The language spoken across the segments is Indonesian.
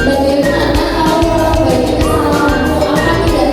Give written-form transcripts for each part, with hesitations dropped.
Bagaimana kalau bagian kesalahanmu akan tidak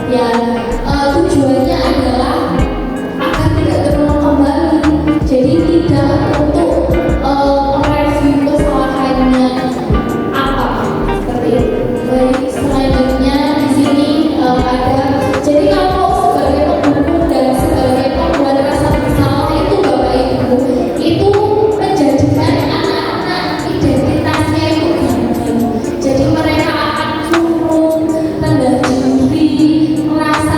Ya, tujuannya adalah agar tidak terulang kembali. Jadi tidak untuk mereview kesalahannya apa seperti itu. Baik, selanjutnya di sini ada. Jadi kalau sebagai penghukum dan sebagai pembuat rasa bersalah itu Bapak Ibu itu menjadikan anak-anak identitasnya itu gamblang. Jadi mereka akan turun, rendah diri, merasa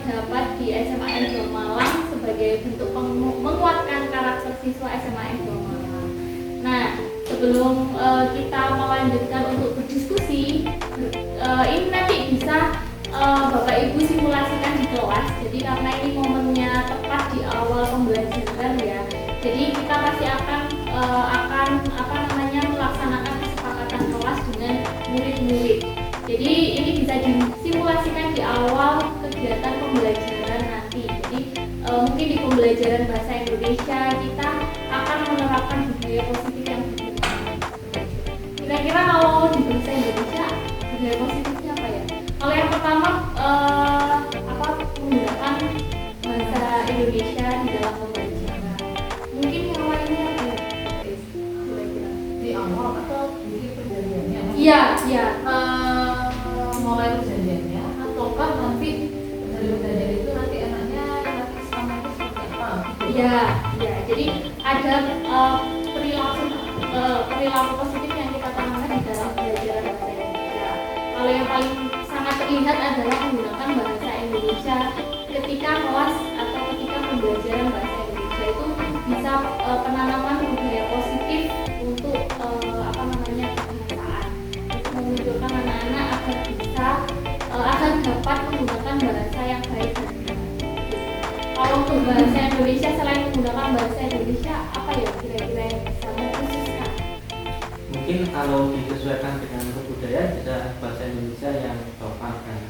terdapat di SMA N2 Malang sebagai bentuk menguatkan karakter siswa SMA N2 Malang. Nah, sebelum kita melanjutkan untuk berdiskusi, ini nanti bisa Bapak Ibu simulasikan di kelas. Jadi karena ini momennya tepat di awal pembelajaran ya. Jadi kita pasti akan melaksanakan kesepakatan kelas dengan murid-murid. Jadi ini bisa disimulasikan di awal kegiatan pembelajaran nanti. Jadi mungkin di pembelajaran bahasa Indonesia kita akan menerapkan budaya positif yang bagaimana. Kira-kira kalau di bahasa Indonesia budaya positifnya apa ya? Kalau yang pertama menggunakan bahasa Indonesia di dalam pembelajaran. Mungkin yang lainnya apa ya? Kira-kira Di awal atau di perjanjiannya? Iya. Mulai perjanjiannya ataukah nanti dari perjanjian itu nanti enaknya nanti sama itu seperti apa? Iya. Jadi ada perilaku positif yang kita tanamkan di dalam pembelajaran bahasa Indonesia. Kalau yang paling sangat terlihat adalah menggunakan bahasa Indonesia ketika kelas atau ketika pembelajaran bahasa Indonesia itu bisa penanaman budaya positif untuk kebahasaan, memunculkan anak-anak agar dapat menggunakan bahasa yang baik dan benar. Kalau untuk bahasa Indonesia selain menggunakan bahasa Indonesia apa ya kira-kira yang bisa mengkhususkan? Mungkin kalau disesuaikan dengan kebudayaan bisa bahasa Indonesia yang sopan dan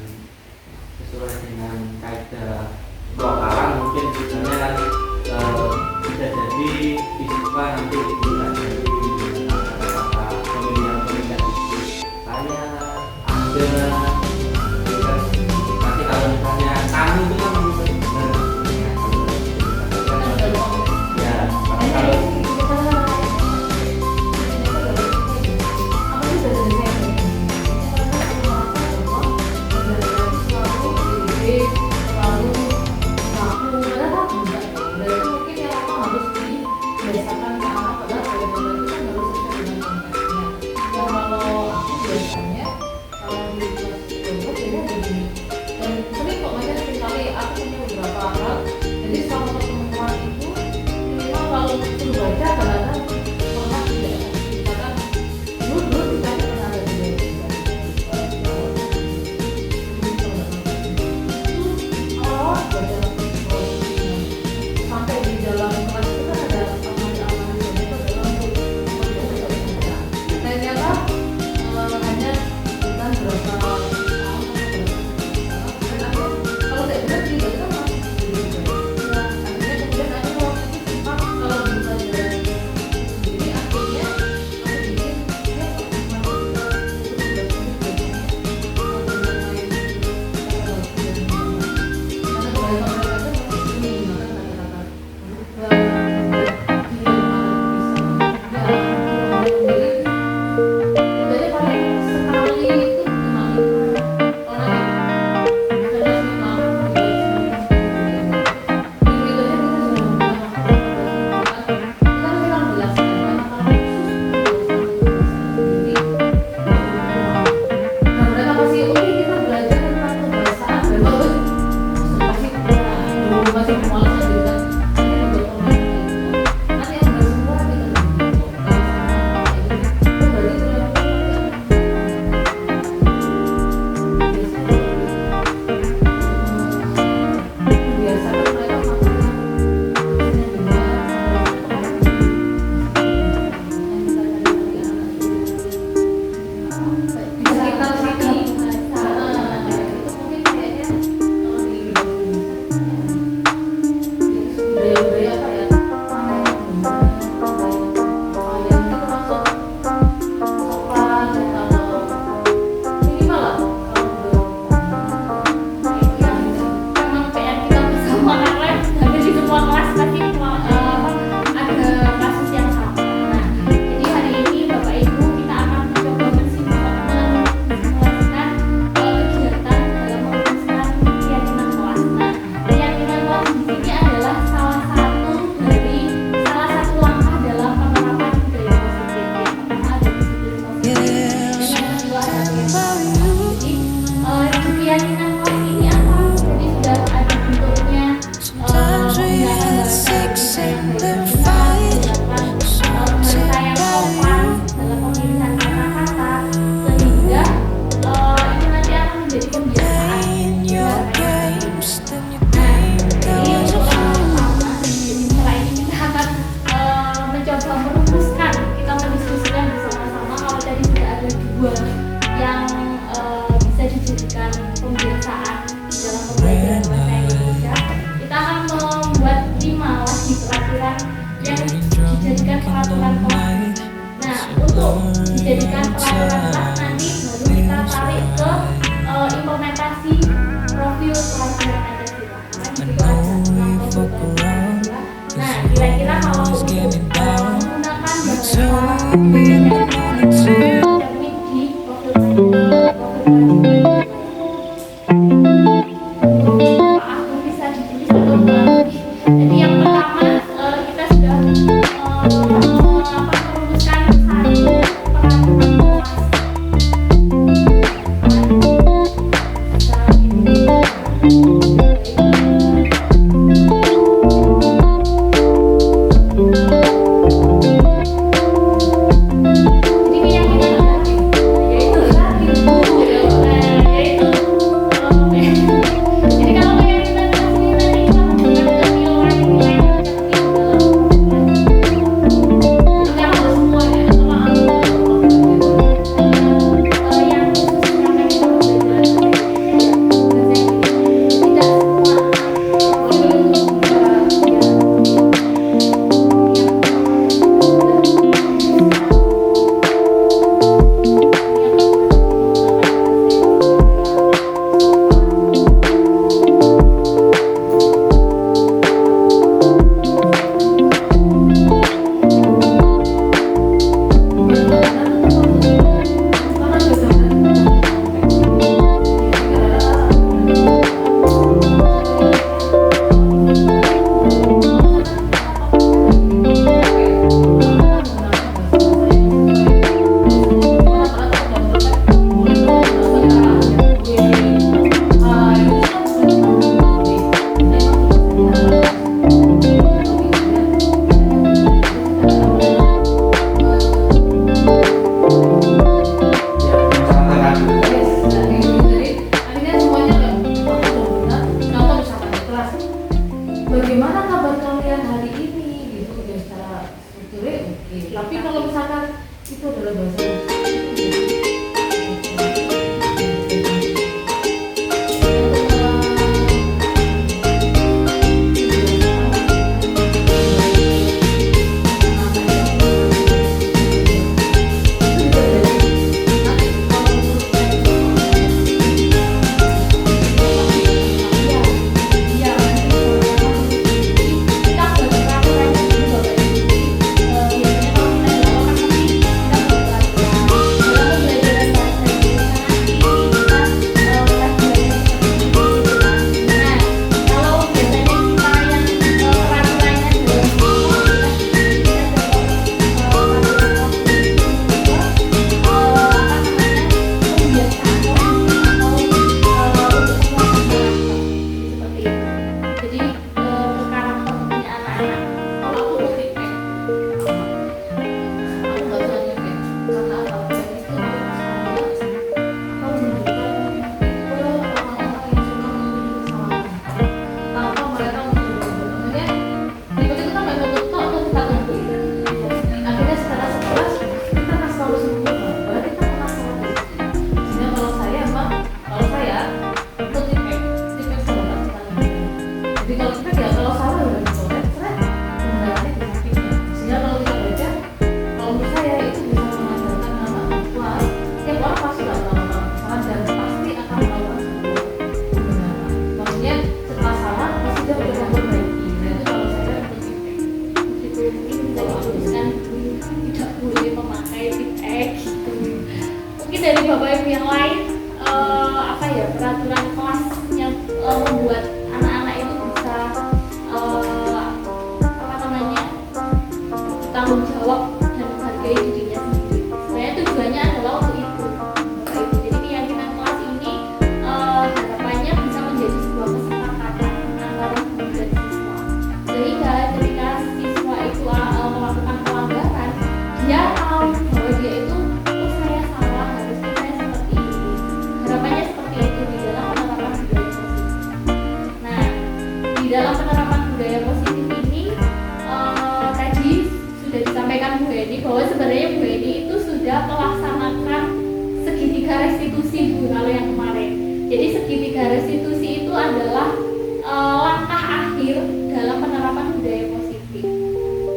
sesuai dengan kaidah lokalan. Mungkin misalnya kan bisa jadi siswa nanti juga jadi kata-kata pemilihan saya ada. Nanti kalau misalnya kamu itu kan bisa benar ya kalau dijadikan peraturan kelas. Nah, untuk dijadikan peraturan kelas nanti baru kita tarik ke implementasi profil kelas Pancasila. Karena di situ ada 6 profil Pancasila. Nah, kira-kira kalau untuk menggunakan bahasa teknik di profil Pancasila. Maaf, bisa ditulis atau enggak. Jadi yang pertama kita sudah merumuskan satu peraturan kelas. Bagaimana kabar kalian hari ini gitu ya secara strukturnya oke. Tapi kalau misalkan itu adalah bahasa dari Bapak Ibu yang lain peraturan kelas yang membuat anak-anak itu bisa tanggung jawab dan menghargai dirinya sendiri. Sebenarnya tujuannya adalah untuk itu, Bapak Ibu. Jadi keyakinan kelas ini harapannya bisa menjadi sebuah kesepakatan antara guru dan siswa, sehingga ketika siswa itu melakukan pelanggaran, dia tahu bahwa dia itu dalam penerapan budaya positif ini tadi sudah disampaikan Bu Heni bahwa sebenarnya Bu Heni itu sudah melaksanakan segitiga restitusi Bu kalau yang kemarin. Jadi segitiga restitusi itu adalah langkah akhir dalam penerapan budaya positif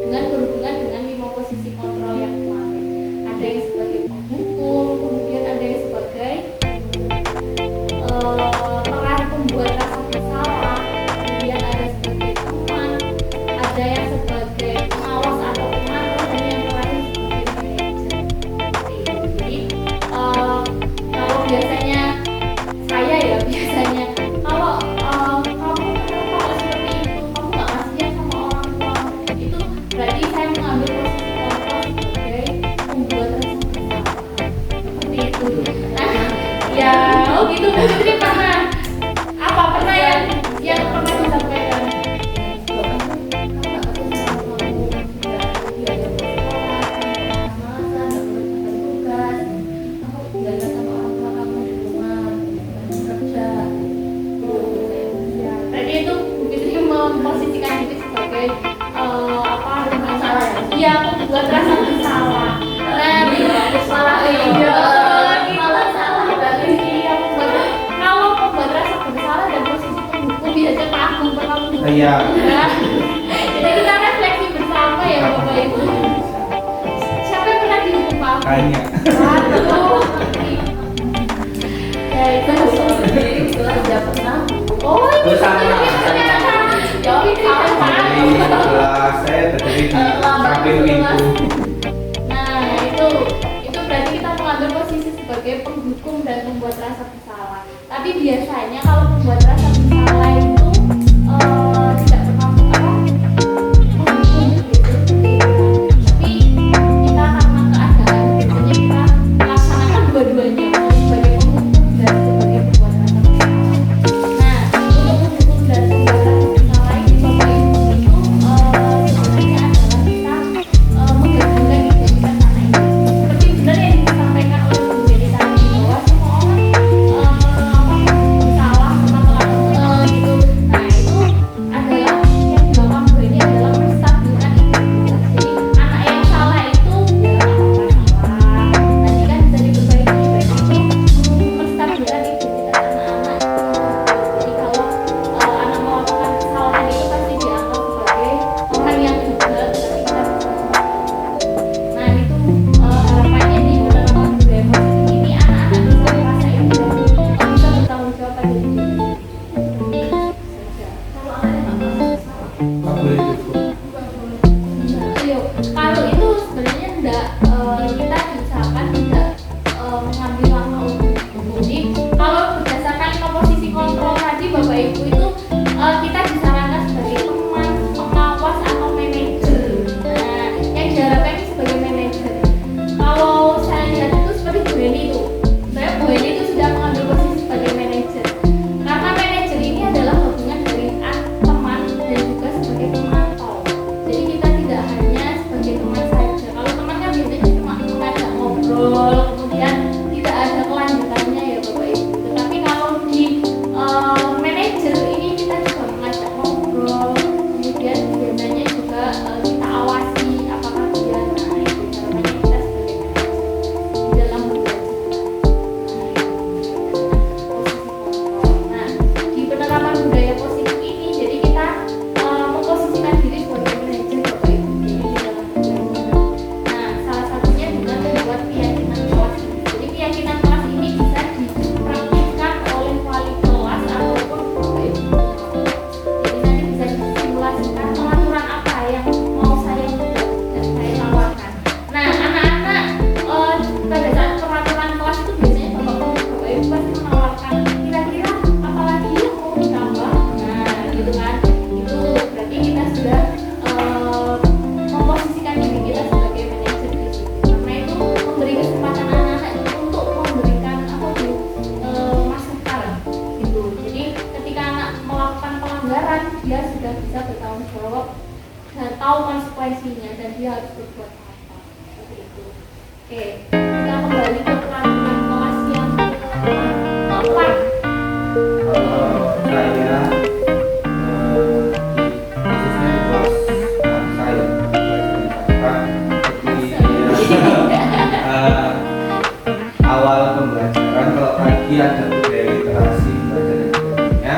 dengan berhubungan dengan 5 dia membuat rasa bersalah. Nah, salah malah salah dari dia membuat. Kalau membuat rasa bersalah dan posisi penghukum biasanya tanggung bertanggung. Iya. Nah, jadi kita refleksi bersama ya Bapak Ibu. Siapa yang pernah dihukum Pak? Banyak. Waduh. Ya itu Setelah dia pernah oh itu Sama. ya itu Jadi setelah saya berdiri di samping pintu. nah itu berarti kita mengambil posisi sebagai penghukum dan membuat rasa bersalah. Tapi biasanya kalau membuat rasa bersalah itu tidak pernah menghukum gitu. Tapi kita karena keadaan biasanya kita laksanakan dua-duanya sebagai penghukum dan sebagai pembuat rasa bersalah. Nah untuk penghukum dan pembuat rasa bersalah ini Bapak Ibu itu sebenarnya adalah kita menggabungkan identitas anak ini. Seperti benar yang disampaikan oleh Bu Jenny tadi bahwa semua orang bersalah pernah melakukan gitu. Nah itu adalah yang dilakukan Bu ini adalah menstabilkan identitas. Jadi anak yang salah itu ya salah. Nanti kan bisa diperbaiki itu menstabilkan identitas anak-anak. Jadi kalau anak melakukan kesalahan itu pasti dianggap sebagai orang yang juga tapi kita bisa. Nah itu harapannya di penerapan budaya positif ini anak-anak bisa merasakan dan bisa bertanggung jawab pada diri sendiri. kalau anaknya nggak merasa salah. Nggak boleh dihukum. Iya, kalau itu sebenarnya enggak kita diusahakan tidak mengambil langkah untuk hukum. Jadi kalau berdasarkan komposisi kontrol tadi Bapak Ibu itu kita disarankan sebagai teman, pengawas atau manajer. Nah, yang diharapkan ini sebagai manajer. Kalau saya lihat itu seperti Bu Heni itu, saya Bu Heni itu sudah mengambil posisi sebagai manajer. Karena manajer ini adalah hubungan dari teman dan juga sebagai pemantau. Jadi kita tidak hanya sebagai teman saja. Kalau teman kan biasanya cuma mengajak ngobrol, kemudian tidak ada kelanjutannya ya Bapak Ibu. Tetapi kalau di manajer ini kita juga mengajak ngobrol, kemudian biasanya juga kita awasi apakah dia nah itu caranya kita sebagai manajer di dalam bekerja. Nah, di penerapan budaya positif ini, jadi kita memposisikan diri sebagai manajer Bapak Ibu. Jadi di dalam belajar. Nah, salah satunya dengan membuat keyakinan kelas ini. Jadi keyakinan kelas ini bisa dipraktikkan oleh wali kelas ataupun Bapak Ibu. Jadi nanti bisa disimulasikan pengaturan apa yang mau saya buat dan saya tawarkan. Nah, anak-anak pada saat peraturan kelas itu biasanya Bapak Ibu pasti menawarkan kira-kira apalagi yang mau ditambah. Nah, gitu kan. Itu berarti kita sudah memposisikan diri kita sebagai manajer di situ. Karena itu memberi kesempatan anak-anak itu untuk memberikan masukan gitu. Jadi ketika anak melakukan pelanggaran, dia sudah bisa bertanggung jawab dan tahu konsekuensinya dan dia harus berbuat apa. Seperti itu. Oke, kita kembali ke peraturan kelas yang keempat. Saya khususnya di kelas saya awal pembelajaran kalau pagi ada budaya literasi baca dan sebagainya.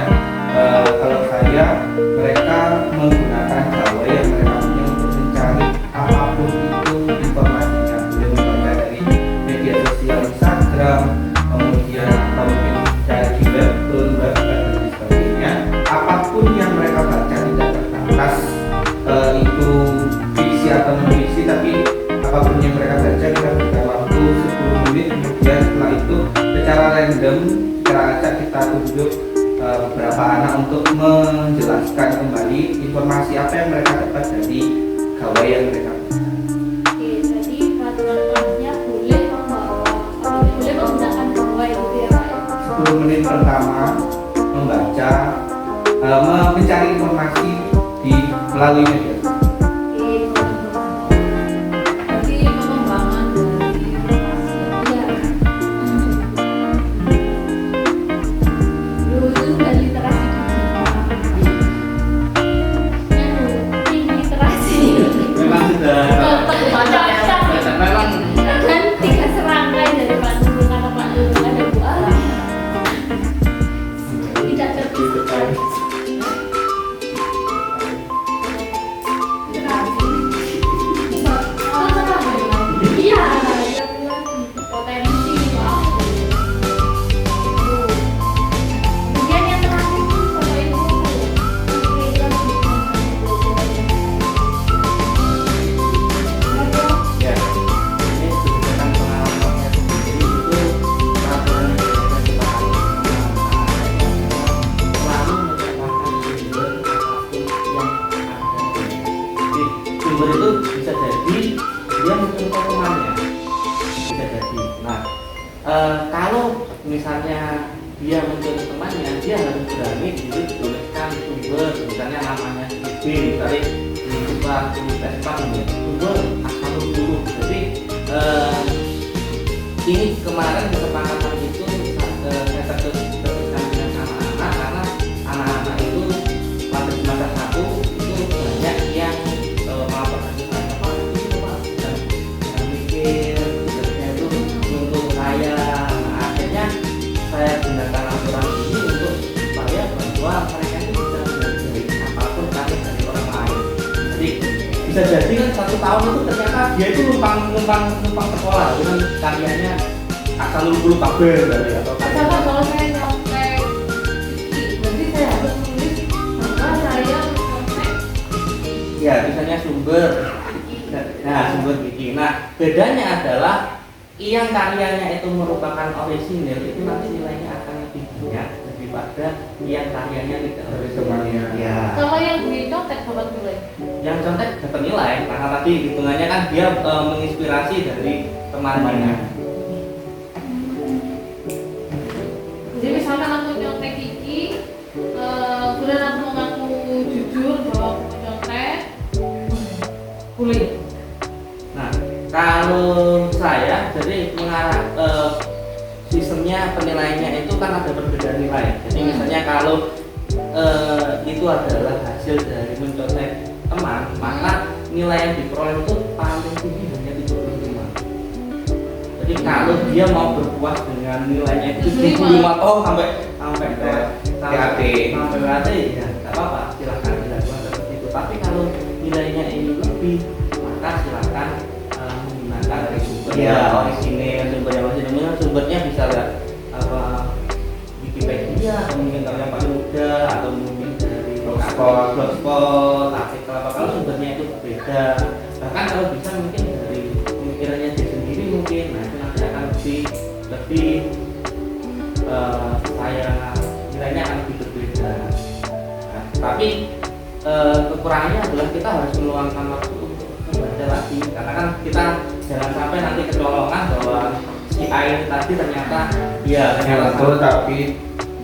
Kalau saya mereka menggunakan gawai yang mereka punya untuk mencari apapun itu informasinya, boleh membaca dari media sosial Instagram, kemudian atau mungkin dari webtoon, website dan sebagainya. Apapun yang mereka baca tidak terbatas itu fiksi atau non fiksi, tapi apapun yang mereka baca kita berikan waktu 10 menit, kemudian setelah itu secara random, secara acak kita tunjuk beberapa anak untuk menjelaskan kembali informasi apa yang mereka dapat dari gawai yang mereka baca. Oke, jadi peraturan kelasnya boleh menggunakan gawai gitu ya Pak. 10 menit pertama membaca, mencari informasi melalui media. Oke, Jadi pengembangan dari informasi. iya. Dulu itu sudah literasi digital. Tinggi literasi. Memang sudah misalnya dia mencari temannya, dia harus berani dituliskan sumber, misalnya namanya B, misalnya di siswa Vespa sumber asal dulu. Jadi ini kemarin kesepakatan itu saya teruskan dengan anak-anak, karena anak-anak itu pada semester 1 itu banyak yang melaporkan saya Pak, itu Pak dan mikir tugasnya itu untuk saya. Nah, akhirnya saya gunakan aturan ini untuk supaya bahwa mereka itu bisa belajar apapun karya dari orang lain. Jadi bisa jadi kan 1 tahun itu ternyata dia itu numpang sekolah dengan karyanya asal lupa kabel dari atau Sama kalau saya nyontek berarti saya harus menulis bahwa saya nyontek. ya misalnya sumber. Nah, sumber Wiki. Nah, bedanya adalah yang karyanya itu merupakan orisinil itu nanti nilainya akan lebih banyak daripada yang karyanya tidak orisinil. Ya. Kalau yang dicontek dapat nilai. Yang contek dapat nilai karena tadi hitungannya kan dia menginspirasi dari temannya. Jadi misalkan aku nyontek Kiki, kemudian aku mengaku jujur bahwa aku nyontek, boleh. Nah, kalau saya jadi mengarah sistemnya penilaiannya itu kan ada perbedaan nilai. Jadi misalnya kalau itu adalah hasil dari mencontek teman, maka nilai yang diperoleh itu paling tinggi hanya 75. Jadi kalau dia mau berpuas dengan nilainya itu 75 sampai PAT. ya nggak apa-apa, silahkan dilakukan seperti itu. Tapi kalau nilainya ini lebih, maka silahkan menggunakan dari sumber orisinil, sumbernya bisa lihat apa Wikipedia atau mungkin kalau yang paling mudah atau mungkin dari blogspot, artikel apa. Kalau sumbernya itu berbeda, bahkan kalau bisa mungkin dari pemikirannya dia sendiri mungkin, nah itu nanti akan lebih saya nilainya akan lebih berbeda. Nah, tapi kekurangannya adalah kita harus meluangkan waktu untuk membaca lagi, karena kan kita jangan sampai nanti kecolongan bahwa si A ini tadi ternyata betul, tapi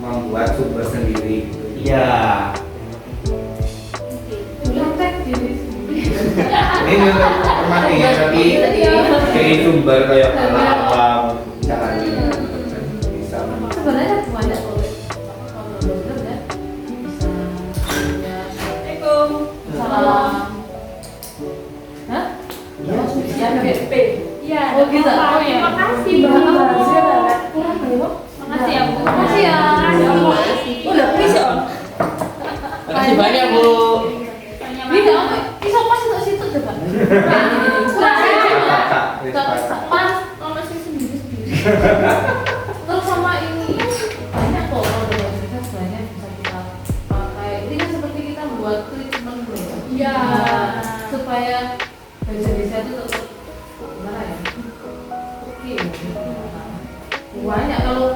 membuat sumber sendiri. Iya. Nyontek diri sendiri. Ini untuk permati tapi dari sumber kayak apa cara bisa. Sebenarnya banyak kalau benar ya bisa. Assalamualaikum. Salam. Hah? Iya. Ya, BP. Iya. Oh, gitu. Pak. Oh, ya. Terima kasih. Kurang Bu. Makasih ya Bu. Makasih ya. Udah bisa. Makasih banyak Bu. Bisa, bisa pas untuk situ coba. Pas kalau sih sendiri. Terus sama ini banyak kok kalau dalam bisa sebenarnya bisa kita pakai. Ini kan seperti kita membuat treatment bro. Iya. Supaya bahasa Indonesia itu tetap gimana ya? Oke. Banyak kalau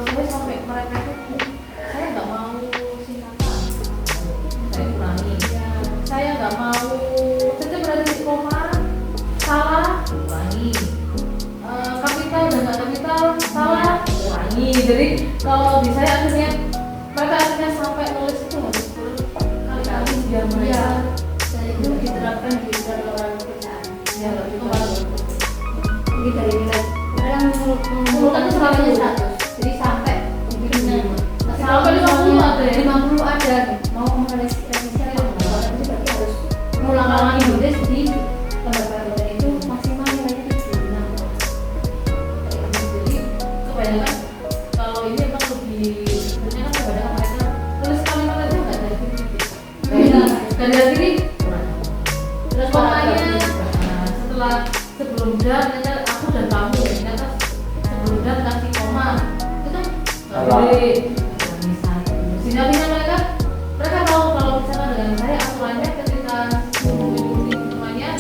saya sampai mereka itu saya nggak mau singkatan, saya kurangi. Saya nggak mau setiap berada di koma salah kurangi. Kapital dan nggak kapital salah kurangi. Jadi kalau di saya akhirnya mereka akhirnya sampai nulis itu harus kali-kali biar mereka Dan itu diterapkan di dalam pekerjaan. ya itu baru. Jadi dari nilai kadang mengumpulkan itu sampai 100. Jadi sampai Sampai 50 ada ya? 50 ada. Mau revisi berarti harus mengulang lagi nulis di lembaga itu maksimal nilainya 76. Jadi kebanyakan kalau ini emang lebih sebenarnya kan kebanyakan mereka tulis kalimat aja nggak dari sini. Dari sini kurang. Terus makanya setelah sebelum dan ternyata aku dan kamu ternyata sebelum dan kasih koma itu kan nggak boleh. Misalnya mereka tahu kalau misalkan dengan saya aturannya ketika mengikuti semuanya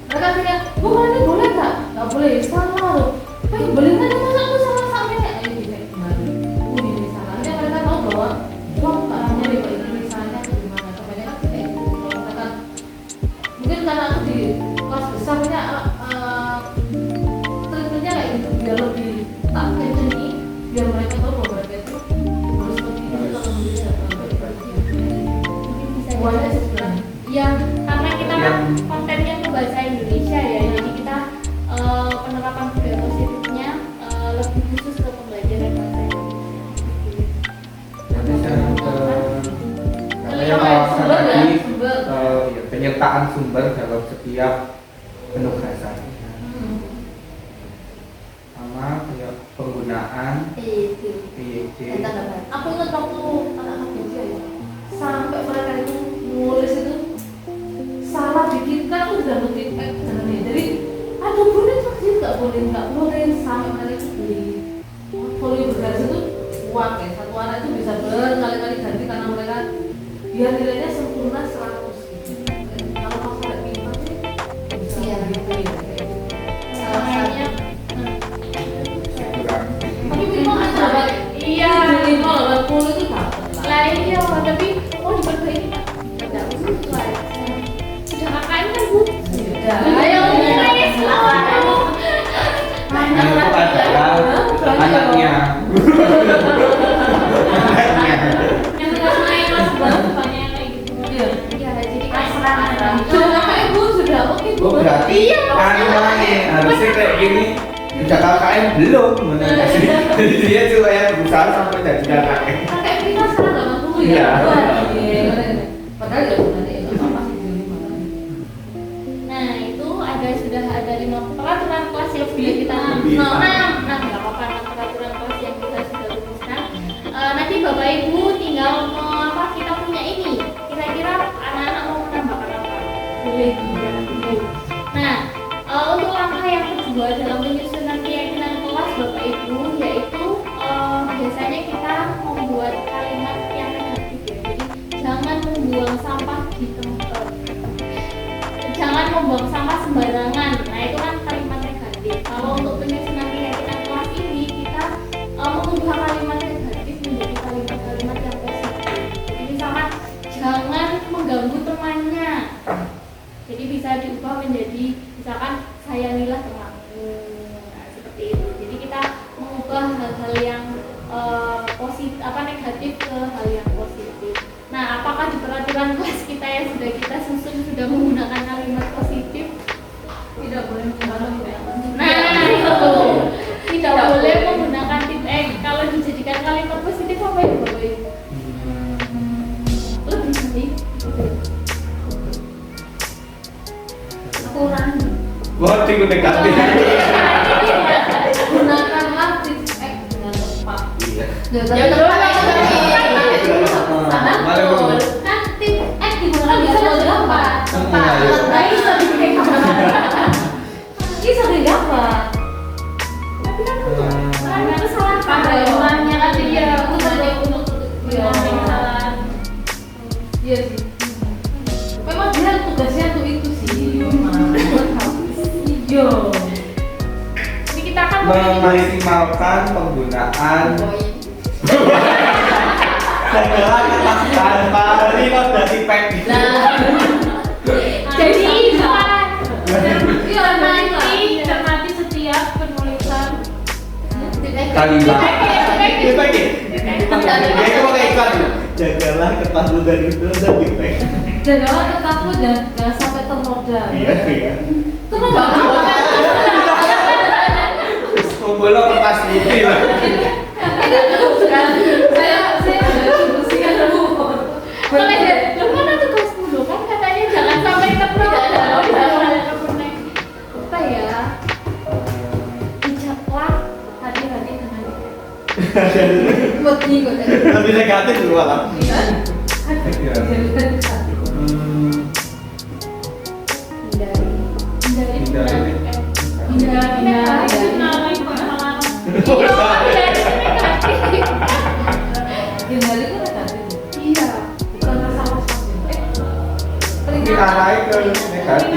mereka bilang bukan ini boleh nggak boleh salah loh. Boleh kan masa aku salah sampai ya ayo dicek kembali. Ini salahnya mereka tahu bahwa wah caranya di misalnya gimana kebanyakan kalau misalkan mungkin karena aku di kelas besarnya treatmentnya kayak gitu biar lebih tak Hubungannya sebenarnya. Ya, karena kita kan Yang- kontennya tuh bahasa Indonesia ya, jadi kita penerapan budaya positifnya lebih khusus ke pembelajaran bahasa Indonesia. Nanti saya ke katanya Sumber pengawasan ya, lagi sumber. ya, penyertaan sumber dalam setiap penugasan sama kayak penggunaan Itu. PYD. Aku ingat waktu anak-anak kerja ya, sampai mereka itu nulis itu salah dikit kan aku udah ngetik caranya. Jadi aduh boleh vaksin nggak boleh sampai mereka itu beli portfolio bergaris itu kuat ya, satu anak itu bisa berkali-kali ganti karena mereka biar nilainya sempurna 100 gitu. Kalau kamu nggak pintar sih bisa Iya. gitu ya. Makanya, Kurang. Tapi memang ada iya. 580 itu dapat lah. Lah iya, tapi oh diperbaiki Pak. Enggak usah. Sudah KKN kan Bu? Sudah. Ayo mulai selamat. Yang itu adalah anaknya. Anaknya. Yang kelas naik kelas baru banyak yang kayak gitu. Iya. Iya, jadi kayak Sudah ibu sudah oke bu. Oh berarti Iya, anu lagi harusnya kayak gini. Udah KKN belum bener sih. Jadi dia juga yang berusaha sampai jadi KKN. Kakek kita sekarang 80 ya. Iya. Wah, iya. Padahal ya sebenarnya itu apa sih jadi makan. Nah, itu sudah ada 5 peraturan kelas yang sudah kita Lebih. 6 nggak apa-apa 6 peraturan kelas yang kita sudah rumuskan. Nanti Bapak Ibu tinggal kita punya ini. Kira-kira anak-anak mau menambahkan apa? Boleh tidak dulu. Nah, untuk langkah yang kedua dalam penyusunan keyakinan kelas Bapak Ibu yaitu biasanya kita membuat kalimat yang negatif ya. Jadi jangan membuang sampah di tempat. Jangan membuang sampah sembarangan. Nah, itu kan kalimat negatif. Kalau untuk penyusunan keyakinan kelas ini kita mengubah kalimat negatif menjadi kalimat-kalimat yang positif. Jadi misalkan jangan mengganggu temannya. Jadi bisa diubah menjadi misalkan sayangilah temanmu. Nah, seperti itu. Jadi kita mengubah hal-hal yang positif negatif ke hal yang positif. Nah, apakah di peraturan kelas kita yang sudah kita susun sudah menggunakan kalimat positif? Tidak boleh menghalang ya. Nah, itu tidak boleh menggunakan kalau dijadikan kalimat positif apa ya Bapak Ibu? Lebih baik. Kurang. Wah, tinggal negatif. Gunakanlah tips X dengan tepat. Iya. Ya tepat Malah ngomong. Kan tips X digunakan bisa lebih gampang. Nah, iya. Nah, bisa dibikin bisa lebih gampang. Tapi kan itu salah pada orangnya kan dia untuk salah. Iya sih. Memang dia tugasnya tuh itu sih. Iya. Jadi kita kan Memaksimalkan penggunaan segala kata tanpa linoda pack. jadi Pak, Iya, cermati setiap penulisan Kalimat. Itu lagi. Dia itu pakai iklan. Jagalah kertas lugar itu dan di pack. Jangan ketakut dan jangan sampai ternoda. Iya, iya. Ternoda. Kumpulnya kertas putih lah. Saya bersihkan dulu. boleh deh, lu mana tugas dulu kan katanya jangan sampai ternoda. Apa ya? Bijaklah hati-hati dengan Wedi kok. Lebih negatif dulu lah. Iya. Iya. hindari Hindari itu negatif. iya Bukan rasa was-was. Ini arahnya ke negatif.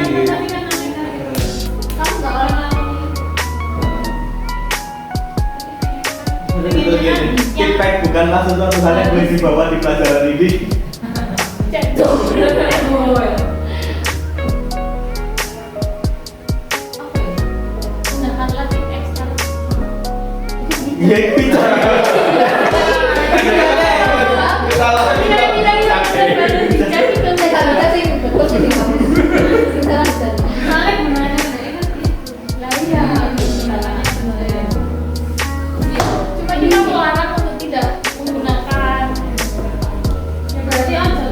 kamu nggak orang Feedback bukanlah sesuatu hal yang boleh dibawa di pelajaran ini. jatuh Oh, ya. gunakanlah tip ekstra Iya itu. Salah. tidak jadi sih kamu. Sekarang dan Soalnya gunanya itu lah iya caranya sebenarnya. cuma kita melarang untuk tidak menggunakan ya berarti ada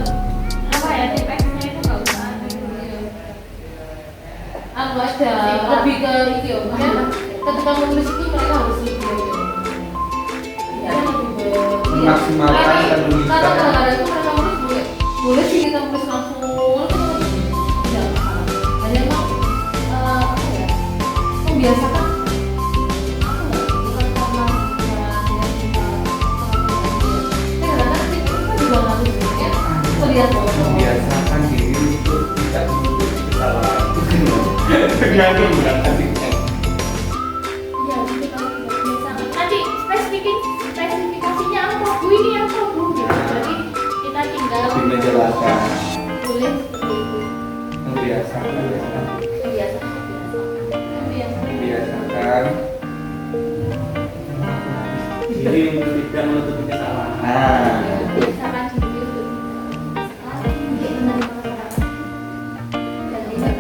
apa ya tipsnya itu nggak usah ada gitu. Aku ada lebih ke itu ya, makanya ketika menulis itu mereka harus lebih ya lebih Memaksimalkan karena penulisan. kadang-kadang itu mereka menulis boleh sih kita tulis langsung tidak masalah. Hanya emang apa ya membiasakan aku bukan karena kadang-kadang itu kan juga ngaruh sebenarnya terlihat bahwa Membiasakan diri untuk tidak menutup kesalahan. Dengan menggunakan TikTok. iya jadi kalau tidak biasa nanti spesifikasinya apa bu ini apa bu gitu jadi kita tinggal Lebih menjelaskan. boleh seperti itu Membiasakan. biasa Membiasakan. Diri untuk tidak menutupi kesalahan. Nah, misalkan diri untuk mungkin menerima kesalahan dan tidak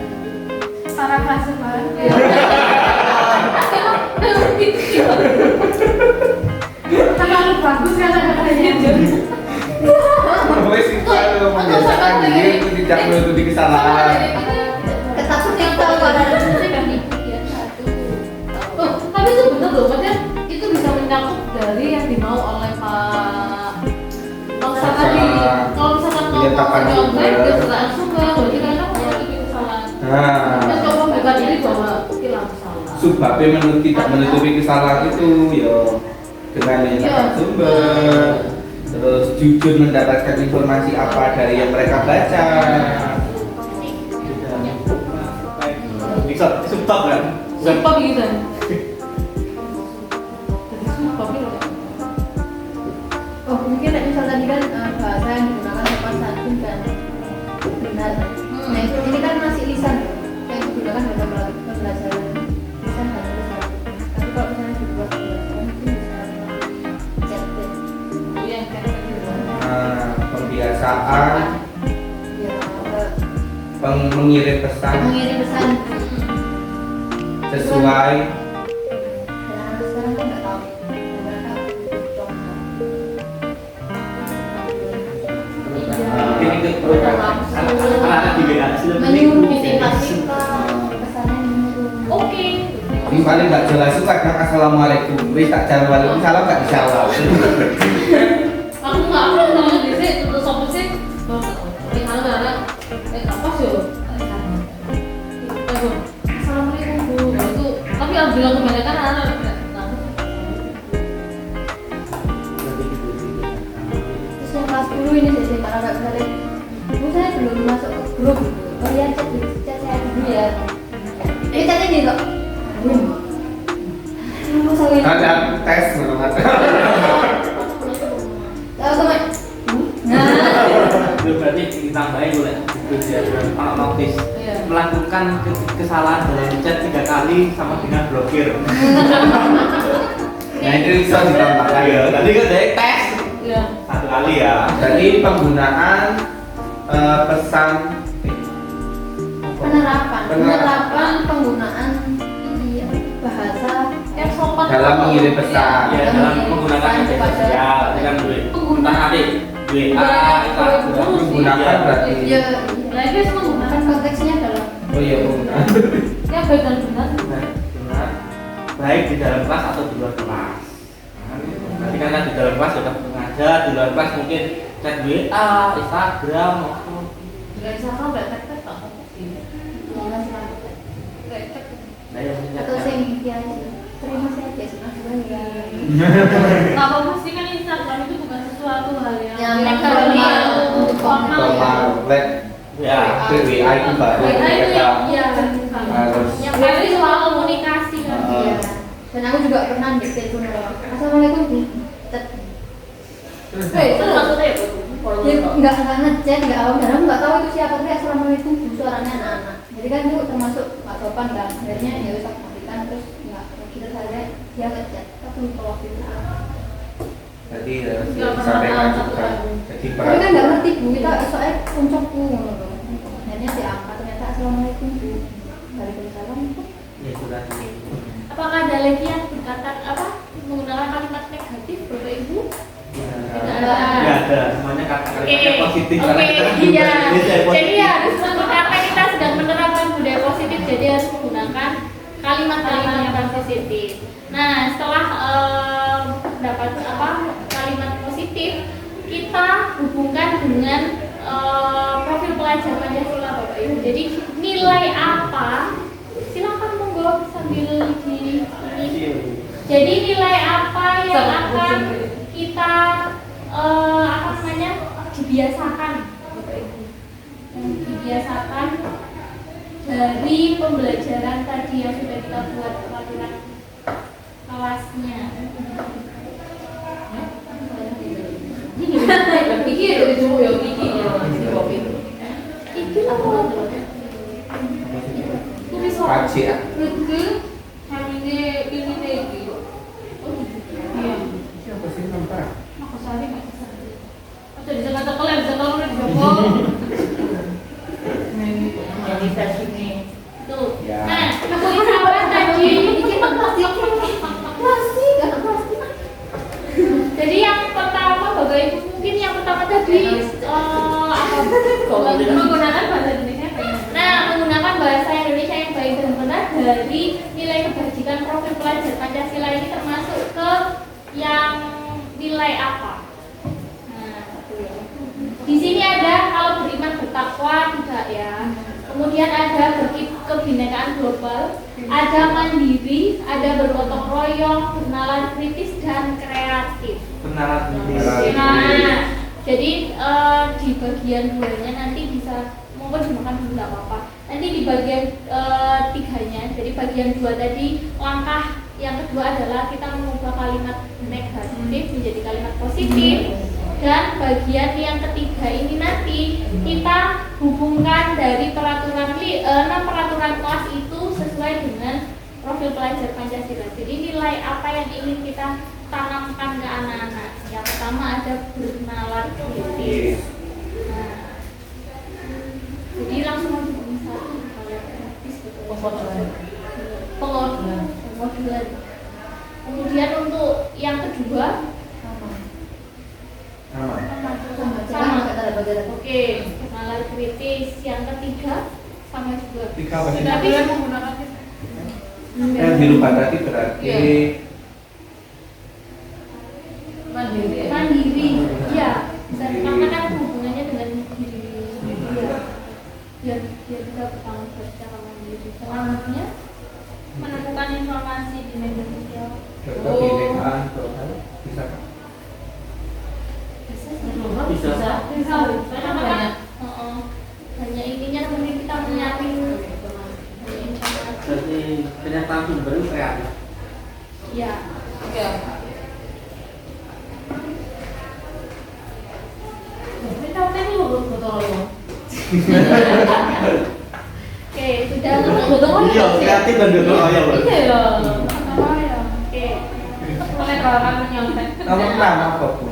para kasus baru terlalu bagus kata-katanya wes itu membiasakan diri untuk tidak menutupi kesalahan. ketakut yang tahu pada tapi itu benar loh, maksudnya itu bisa mencakup dari yang dimau oleh Pak Bangsa tadi. Kalau misalkan mau Menyatakan nyontek, sumber. dia sertaan sumber, berarti kan kamu menutupi kesalahan. Nah, Terus coba membuka diri bahwa hilang kesalahan. sebabnya tidak menutupi kesalahan itu ya dengan menyatakan Iya. sumber, terus jujur mendapatkan informasi apa dari yang mereka baca. Bisa stop kan? Sumpah gitu. Jadi sumpah gitu. Oh mungkin like, misal tadi kan bahasa yang digunakan sopan santun dan benar. Nah itu ini kan masih lisan yang digunakan dalam pembelajaran lisan dan tulisan. Tapi kalau misalnya dibuat pembelajaran mungkin bisa chat dan Iya, kan gitu. Nah, pembiasaan ya mengirim pesan mengirim pesan. sesuai Dan anak sekarang kan nggak tahu. Dan mereka contoh. Ini ke anak-anak di WA sudah Menyuruh pesannya menyuruh. oke ini paling nggak jelas itu kadang assalamualaikum, wis tak jalan waalaikumsalam nggak dijawab. Aku nggak apa kalau di sini terus apa sih? Ini anak apa sih? Assalamualaikum bu. Nah, itu tapi yang bilang kebanyakan anak Terus yang kelas 10 ini jadi para nggak bisa lihat. Bu saya belum masuk ke grup. Kalian chat saya dulu ya. Ini chatnya gini kok. Kamu saya. Ada tes belum ada. Tahu sama. Nah. Itu berarti ditambahin oleh Pak Notis Iya. melakukan kesalahan dalam chat 3 kali sama dengan blokir. Nah itu bisa ditambahkan. Ya, tadi kan dari tes Iya. 1 kali ya. Jadi penggunaan pesan Penerapan penggunaan ini bahasa Yang sopan dalam mengirim pesan. Ya, dalam menggunakan media sosial, dengan entah nanti WA, Instagram, Menggunakan berarti. ya Nah, itu semua kan menggunakan konteksnya adalah Oh iya penggunaan. yang baik dan benar. benar, baik di dalam kelas atau di luar kelas. Nanti kan di dalam kelas sudah mengajar, di luar kelas mungkin chat WA, Instagram, maupun Nggak bisa kan nggak tek tak apa sih? jangan selalu Kayak tek. nah yang atau sing ya terima saja sebenarnya ya. nggak apa-apa sih kan Instagram itu bukan sesuatu hal Yang formal ya Formal, web, WA. WA itu baru WA itu mereka ya harus. yang penting soal komunikasi kan Iya. Dan aku juga pernah di telepon orang. Assalamualaikum Bu. Tet. itu maksudnya ya Ya, nggak ngechat, nggak apa, dan aku nggak tahu itu siapa. Tapi assalamualaikum Bu, suaranya anak-anak. Jadi kan itu termasuk nggak sopan kan. Akhirnya ya wis aku matikan terus nggak kita saja dia ngechat. Aku lupa waktu itu. Jadi harus Nggak pernah disampaikan tahu juga. satu Jadi Tapi kan peran. nggak ngerti Bu, kita soalnya puncakku ngono loh. Akhirnya hanya diangkat ternyata assalamualaikum Bu, waalaikumsalam. Ya sudah. Apakah ada lagi yang berkata menggunakan kalimat negatif Bapak Ibu? Tidak ada. Ya ada, semuanya kata-kata positif karena kita kan Iya. Indonesia positif. Jadi harus karena kita sedang menerapkan budaya positif, jadi harus menggunakan kalimat-kalimat yang positif. Nah, setelah dapat kalimat positif, kita hubungkan dengan profil pelajar Pancasila Bapak Ibu. Jadi nilai apa? Silakan monggo sambil di ini. Jadi nilai apa yang akan kita dibiasakan Bapak Ibu, yang dibiasakan dari pembelajaran tadi yang sudah kita buat peraturan kelasnya. Iki dari dulu ya, iki ya, di kopi. Iki apa? Tulis Kaji ya. Iki, hamilnya ini lagi. Oh gitu. Iya. Siapa sih nampak? Makasari, Makasari. Atau bisa kata kalian, bisa kalau udah Joko. Jadi versi ini. Tuh. Ya. Nah, tulis apa tadi? Ini plastik, plastik. Jadi yang pertama Bapak Ibu, mungkin yang pertama tadi Menggunakan bahasa Indonesia. Nah, menggunakan bahasa Indonesia yang baik dan benar dari nilai kebajikan profil pelajar Pancasila ini termasuk ke yang nilai apa? Nah, itu ya. Di sini ada kalau beriman bertakwa tidak ya. Kemudian ada kebinekaan global, ada mandiri, ada bergotong royong, bernalar kritis dan kreatif. Benar. Nah, jadi di bagian 2-nya nanti bisa monggo dimakan dulu nggak apa-apa. Nanti di bagian 3-nya, jadi bagian 2 tadi langkah yang kedua adalah kita mengubah kalimat negatif menjadi kalimat positif. Dan bagian yang ketiga ini nanti kita hubungkan dari peraturan 6 peraturan kelas itu sesuai dengan profil pelajar Pancasila. Jadi nilai apa yang ingin kita tanamkan ke anak-anak? Yang pertama ada bernalar kritis. Nah, jadi langsung aja satu kritis gitu. Pengodulan. Kemudian untuk yang kedua sama. Oke, bernalar kritis. Yang ketiga sama juga. Tiga apa sih? Tidak boleh menggunakan Yang dirubah tadi berarti mandiri. Mandiri, ya. Karena kan hubungannya dengan diri ya. Biar kita bertanggung jawab secara mandiri. Selanjutnya menemukan informasi di media sosial. kebinekaan bisa kan? Bisa. Karena kan hanya ininya kemudian kita menyaring informasi. Berarti kenyataan sumber itu kreatif. Ya. Ya. Kita tadi lu betul. Oke, sudah Iya, kreatif dan betul ya, Bro. Iya ya. Oke, Oleh orang nyontek. Nomor 6 apa Bu?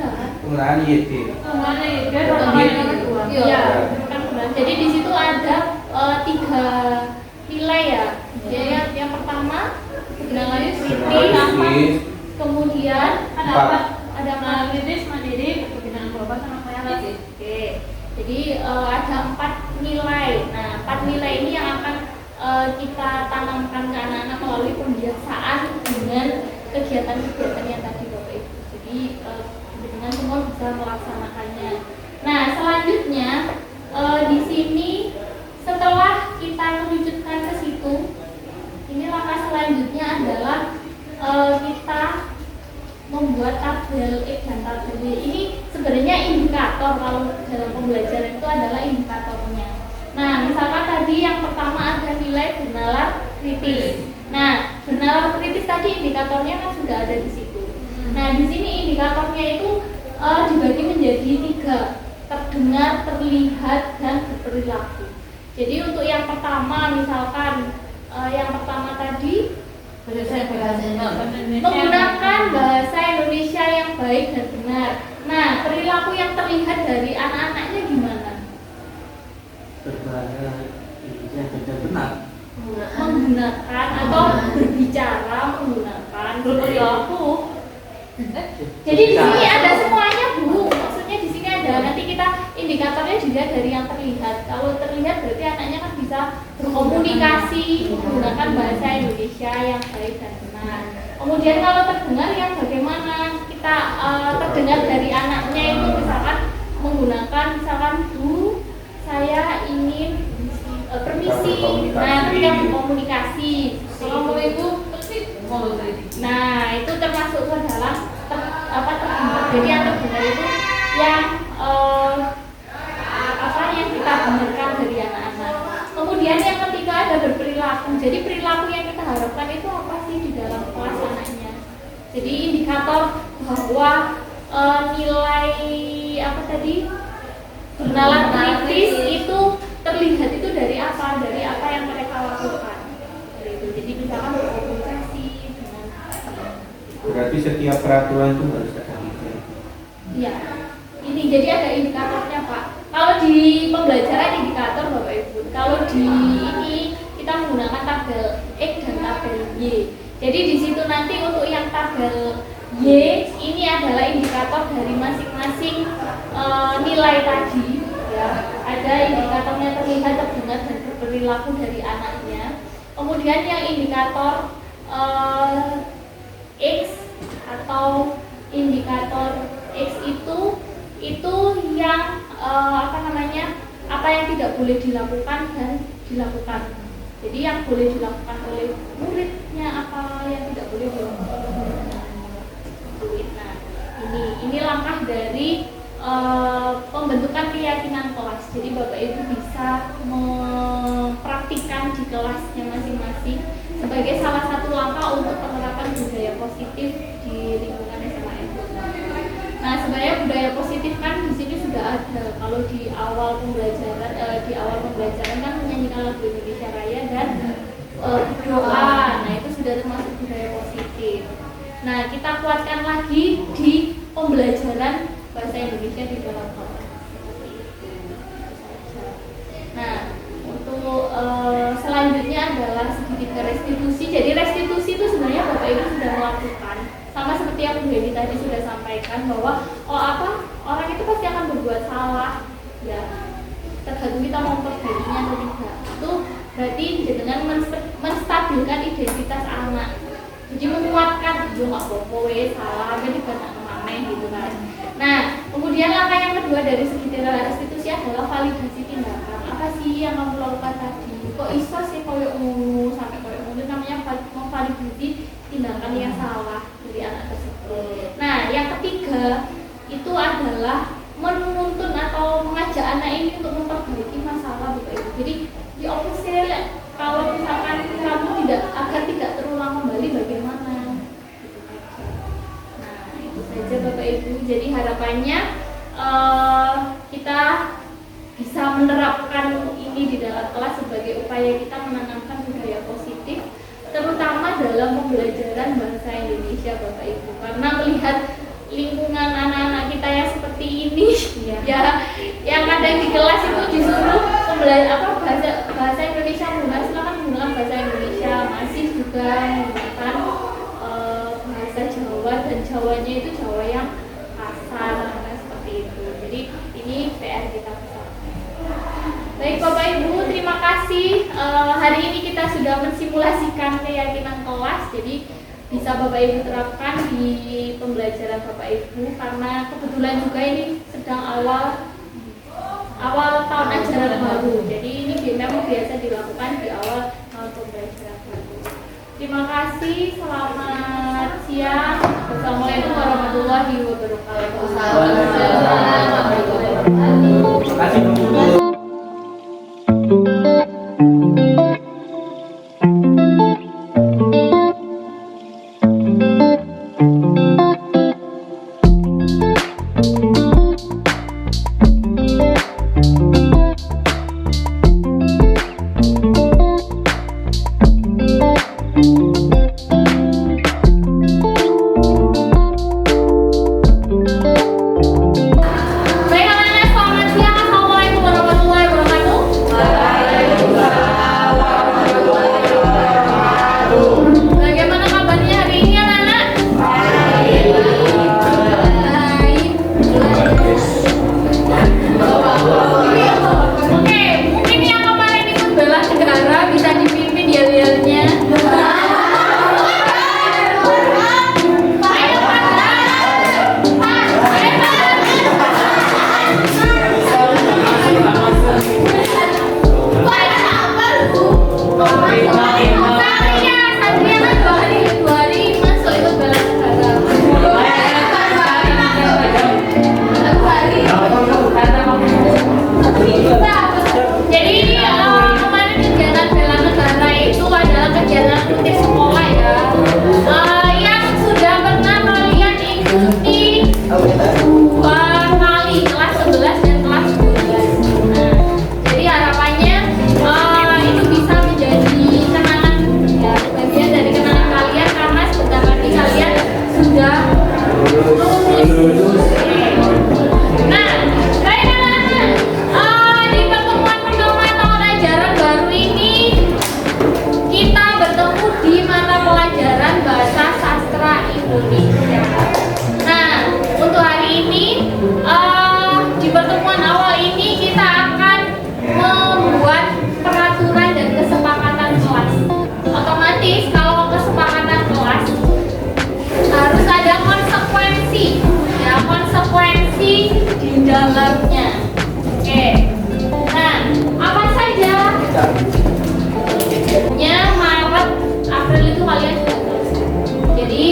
sudah. Penggunaan YT. Kemana ya? Dia orang yang kedua. Iya, kan benar. Jadi di situ ada 3 nilai ya. Jadi yang pertama kebenaran kritis, kemudian ada Kritis, mandiri, kebinekaan global sama kreatif. Oke. Jadi ada 4 nilai. Nah, 4 nilai ini yang akan kita tanamkan ke anak-anak melalui pembiasaan dengan kegiatan-kegiatan yang tadi Bapak Ibu. Jadi dengan semua bisa melaksanakannya. Nah, selanjutnya di sini setelah kita meluncurkan ke situ, ini langkah selanjutnya adalah kita membuat tabel X dan tabel Y. Ini sebenarnya indikator kalau dalam pembelajaran itu adalah indikatornya. Nah, misalkan tadi yang pertama ada nilai bernalar kritis. Nah, bernalar kritis tadi indikatornya kan sudah ada di situ. Nah, di sini indikatornya itu dibagi menjadi 3: terdengar, terlihat, dan berperilaku. Jadi untuk yang pertama, misalkan yang pertama tadi menggunakan bahasa Indonesia yang baik dan benar. Nah, perilaku yang terlihat dari anak-anaknya gimana? yang benar-benar menggunakan atau berbicara menggunakan perilaku. Jadi di sini ada semuanya Bu. Maksudnya di sini ada, nanti kita indikatornya juga dari yang terlihat. Kalau terlihat berarti anaknya kan bisa berkomunikasi menggunakan bahasa Indonesia yang baik dan benar. Kemudian kalau terdengar yang bagaimana? Kita terdengar dari anaknya itu misalkan menggunakan misalkan Bu, saya ingin permisi. Nah, ketika berkomunikasi, assalamualaikum. Nah, itu termasuk ke dalam terdengar. Jadi yang terdengar itu yang yang kita dengarkan dari anak-anak. Kemudian yang ketiga ada berperilaku. Jadi perilaku yang kita harapkan itu apa sih di dalam kelas anaknya? Jadi indikator bahwa nilai apa tadi? Bernalar kritis itu terlihat itu dari apa? Dari apa yang mereka lakukan. Jadi misalkan berkomunikasi dengan Berarti setiap peraturan itu harus ada nilai. iya. Ini jadi ada indikatornya Pak. Kalau di pembelajaran indikator Bapak Ibu. Kalau di ini kita menggunakan tabel X dan tabel Y. Jadi di situ nanti untuk yang tabel Y ini adalah indikator dari masing-masing nilai tadi. Ya, ada indikatornya terlihat, terdengar dan berperilaku dari anaknya. Kemudian yang indikator X atau indikator X itu yang apa yang tidak boleh dilakukan dan dilakukan. Jadi yang boleh dilakukan oleh muridnya, apa yang tidak boleh dilakukan oleh murid. Nah, ini langkah dari pembentukan keyakinan kelas. Jadi Bapak Ibu bisa mempraktikkan di kelasnya masing-masing sebagai salah satu langkah untuk penerapan budaya positif di lingkungan SMA N2. Nah, sebenarnya budaya positif kan di sini sudah ada. Kalau di awal pembelajaran kan menyanyikan lagu Indonesia Raya dan berdoa. Nah, itu sudah termasuk budaya positif. Nah, kita kuatkan lagi di pembelajaran bahasa Indonesia di dalam kelas. Nah, untuk selanjutnya adalah segitiga restitusi. Jadi restitusi itu sebenarnya Bapak Ibu sudah melakukan. Sama seperti yang Bu Hedi tadi sudah sampaikan bahwa orang itu pasti akan berbuat salah, ya. Tergantung kita mau memperbaikinya atau tidak. Itu berarti dengan menstabilkan identitas anak. Jadi menguatkan dia nggak apa-apa, salah, kan juga nggak kemana gitu kan. Nah, kemudian langkah yang kedua dari segitiga restitusi adalah validasi tindakan. Apa sih yang kamu lakukan tadi? Kok iso sih koyo ngono sampai koyo ngono, namanya memvalidasi tindakan yang salah dari anak tersebut. Nah, yang ketiga itu adalah menuntun atau mengajak anak ini untuk memperbaiki masalah Bapak Ibu. Jadi di official kalau misalkan kamu agar tidak terulang kembali bagaimana? Nah, itu saja Bapak Ibu. Jadi harapannya kita bisa menerapkan ini di dalam kelas sebagai upaya kita menanamkan budaya positif, terutama dalam pembelajaran bahasa Indonesia Bapak Ibu. Karena melihat lingkungan anak-anak kita yang seperti ini, ya, yang kadang di kelas itu disuruh bahasa Indonesia silakan menggunakan bahasa Indonesia, masih juga menggunakan bahasa Jawa, dan Jawanya itu Jawa yang kasar, seperti itu. Jadi ini PR kita bersama. Baik Bapak Ibu, terima kasih. Hari ini kita sudah mensimulasikan keyakinan kelas, jadi bisa Bapak Ibu terapkan di pembelajaran Bapak Ibu, karena kebetulan juga ini sedang awal tahun ajaran baru. Jadi ini memang biasa dilakukan di awal tahun pembelajaran baru. Terima kasih, selamat siang. Wassalamualaikum warahmatullahi wabarakatuh. Terima kasih Bu. Baik Maret April itu kalian sudah selesai. Jadi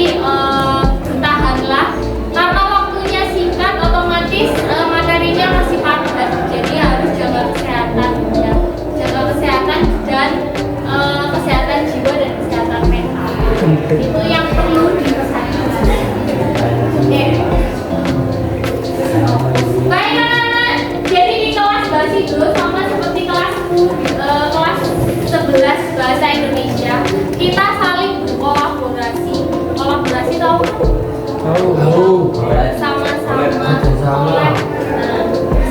bertahanlah karena waktunya singkat, otomatis materinya masih padat. Jadi harus jaga kesehatan ya, jaga kesehatan dan kesehatan jiwa dan kesehatan mental. Itu yang perlu diperhatikan. Oke. Baik anak-anak, jadi di kelas bahasa Inggris sama seperti kelas 11 bahasa Indonesia, kita saling berkolaborasi. Kolaborasi tahu?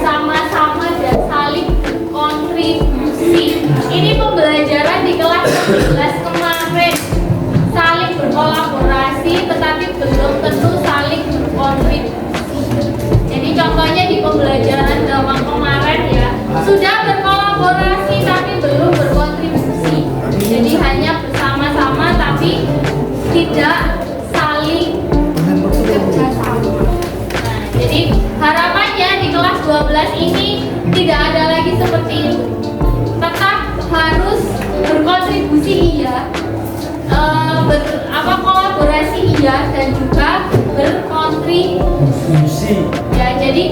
Sama-sama dan saling kontribusi. Ini pembelajaran di kelas 11 kemarin. Saling berkolaborasi tetapi belum tentu saling berkontribusi. Jadi contohnya di pembelajaran zaman kemarin ya, sudah berkolaborasi tapi belum berkontribusi. Jadi hanya bersama-sama tapi tidak saling kerjasama. Nah, jadi harapannya di kelas 12 ini tidak ada lagi seperti itu. Tetap harus berkontribusi iya, kolaborasi iya, dan juga berkontribusi. Ya, jadi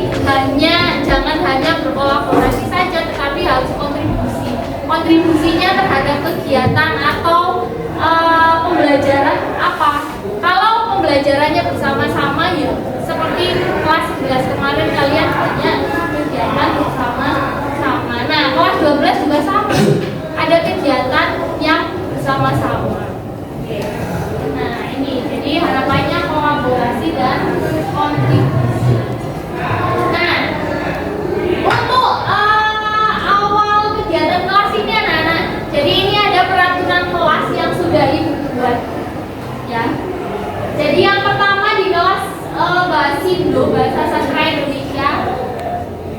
jangan hanya berkolaborasi saja, tetapi harus kontribusi. Kontribusinya terhadap kegiatan atau pembelajaran apa? Kalau pembelajarannya bersama-sama ya, seperti kelas 11 kemarin kalian banyak kegiatan bersama-sama. Nah, kelas 12 juga sama. Ada kegiatan yang bersama-sama. Oke. Nah, ini jadi harapannya kolaborasi dan kontribusi. Nah, untuk awal kegiatan kelas ini anak-anak, jadi ini ada peraturan kelas yang sudah Ibu buat ya. Jadi yang pertama di kelas Basindo, Bahasa Sastra Indonesia,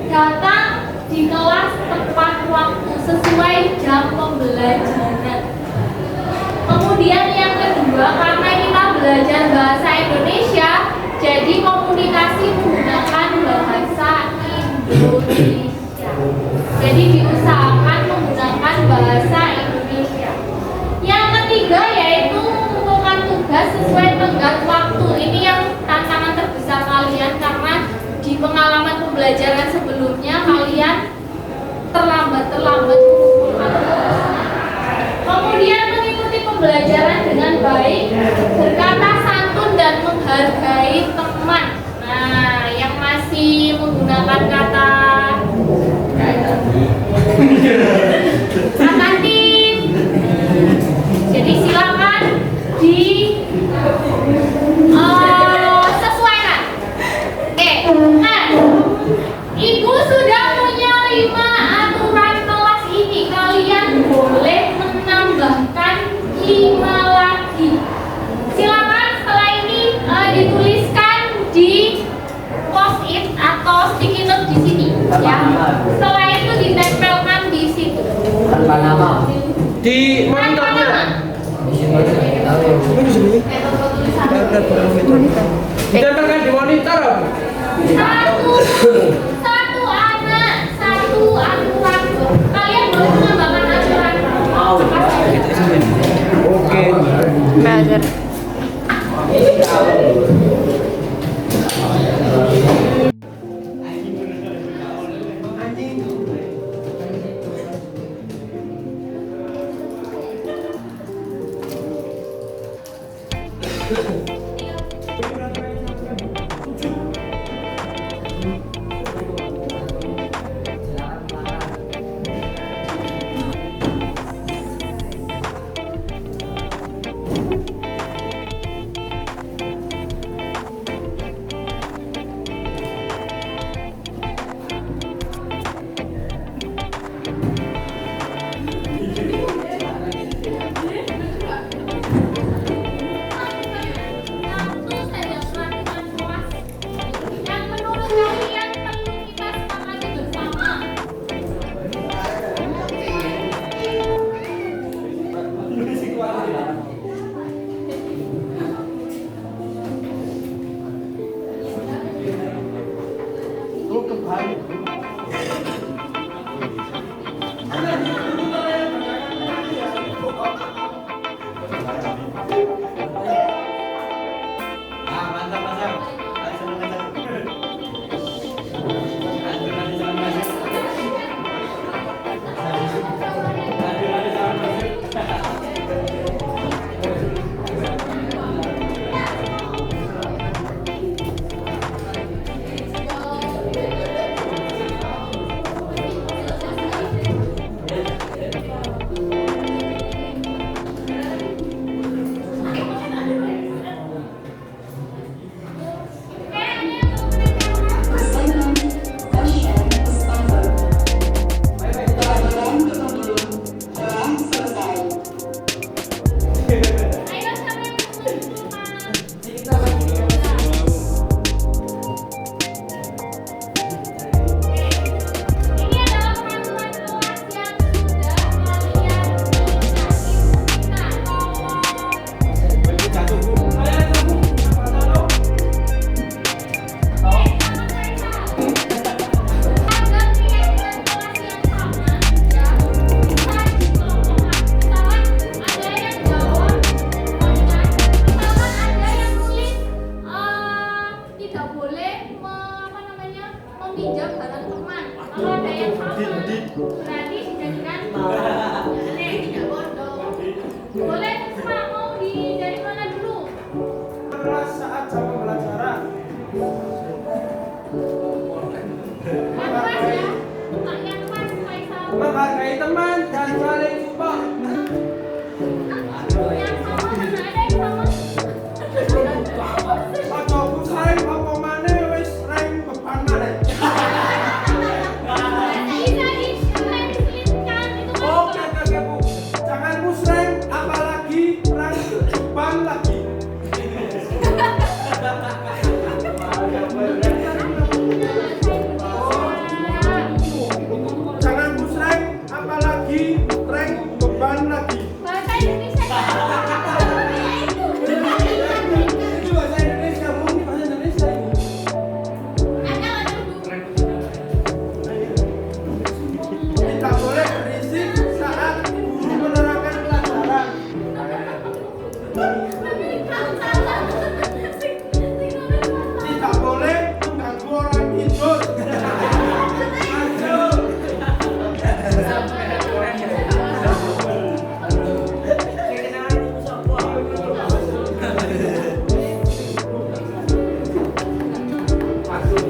datang di kelas tepat waktu sesuai jam pembelajaran. Kemudian yang kedua, karena kita belajar bahasa Indonesia, jadi komunikasi menggunakan bahasa Indonesia. Jadi diusahakan menggunakan bahasa Indonesia. Yang ketiga yaitu mengumpulkan tugas sesuai tenggat waktu. Ini yang tantangan terbesar kalian karena di pengalaman pembelajaran sebelumnya kalian terlambat mengumpulkan tugas. Kemudian mengikuti pembelajaran dengan baik, berkata santun dan menghargai teman. Nah, yang masih menggunakan kata tim, jadi silakan sesuaikan. Oke, nah, Ibu sudah punya 5 aturan kelas ini. Kalian boleh menambahkan 5 lagi. Silakan setelah ini dituliskan di post-it atau sticky note di sini, ya. Setelah itu ditempelkan di situ. Di monitornya. Ditempelkan di monitor. Satu anak, satu aturan. Kalian boleh menambahkan aturan. Oke. Belajar. kalau ada yang sama berarti dijadikan tidak bodoh. Boleh terserah mau dari mana dulu. Kelas saat jam pembelajaran. Yang keras ya, yang keras Faisal. Menghargai teman dan saling support. Yang sama mana ada yang sama? Ojo ku saring apa maneh wis reng beban maneh. Bisa diselipkan itu kan. Oke Bu. Jangan musreng apalagi reng beban lagi. Jangan musreng apalagi reng beban lagi. Bahasa Indonesia kan? Itu bahasa Indonesia, Bu. Ini bahasa Indonesia ini. Ada dulu. Tidak boleh berisik saat guru menerangkan pelajaran. Tidak boleh mengganggu orang tidur. Masuk.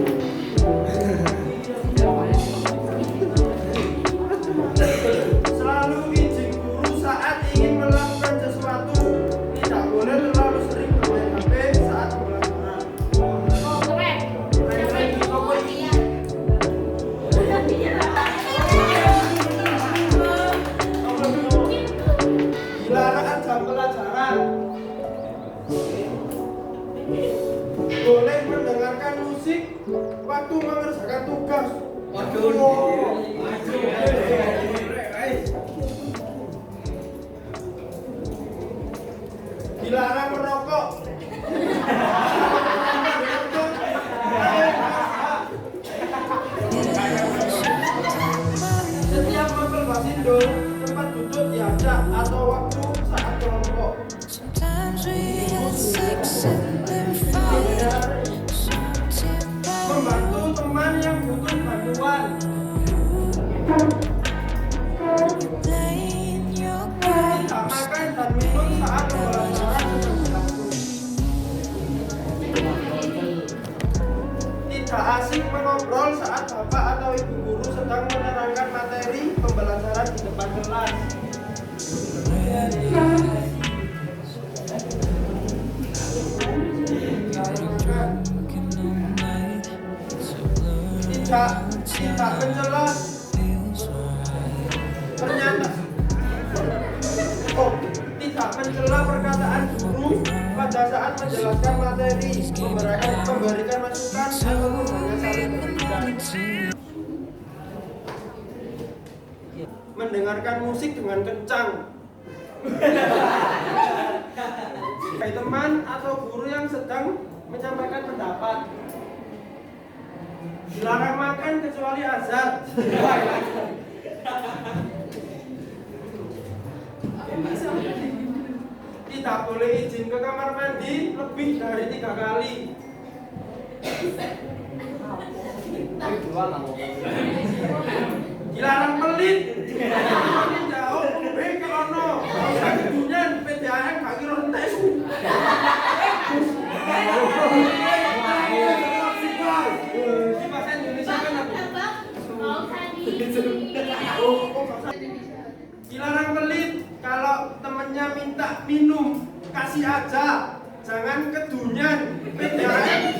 Selalu izin guru saat ingin melakukan sesuatu. Tidak boleh terlalu sering bermain HP saat pembelajaran. Oh, keren. Keren di toko ini. Dilarang jam pelajaran. Boleh mendengarkan musik waktu mengerjakan tugas. Dilarang merokok. Setiap mapel basindo, tempat duduk diajak atau waktu saat kelompok. Sometimes we had sex and then fight. Membantu teman yang butuh bantuan. Playing your cards. Tidak makan dan minum saat pembelajaran sedang berlangsung. Tidak asik mengobrol saat bapak atau ibu guru sedang menerangkan materi pembelajaran di depan kelas. Tidak mencela tidak mencela perkataan guru pada saat menjelaskan materi, memberikan masukan atau hanya saling memberikan. Mendengarkan musik dengan kencang. Hai teman atau guru yang sedang menyampaikan pendapat. Dilarang makan kecuali azan. Tidak boleh izin ke kamar mandi lebih dari 3 kali. Dilarang pelit. Ini jauh ke ono. Dunia PDAM gak kira entek. Di bahasa Indonesia kan apa? Mau tadi. Dilarang pelit. Kalau temennya minta minum, kasih aja. Jangan kedunyan. PDAM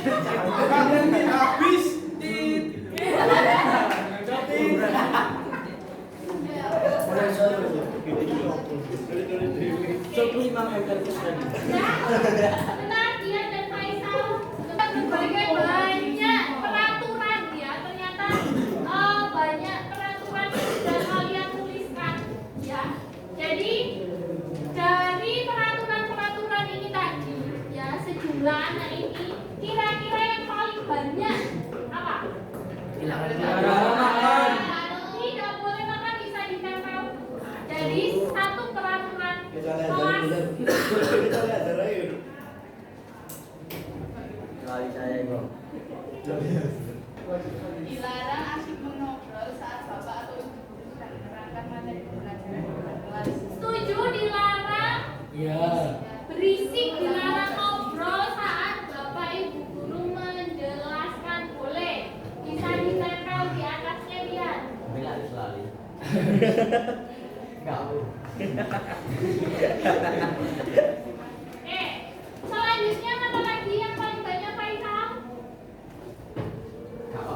gak mungkin habis. Benar dia dan Faisal berbagai banyak peraturan ya, ternyata banyak peraturan yang sudah kalian tuliskan ya. Jadi dari peraturan-peraturan ini tadi ya, sejumlah anak ini kira-kira yang paling banyak apa? Tidak boleh makan bisa ditempel. Jadi satu peraturan kelas. Dilarang asik mengobrol Selanjutnya apa lagi yang paling banyak Faisal? Gak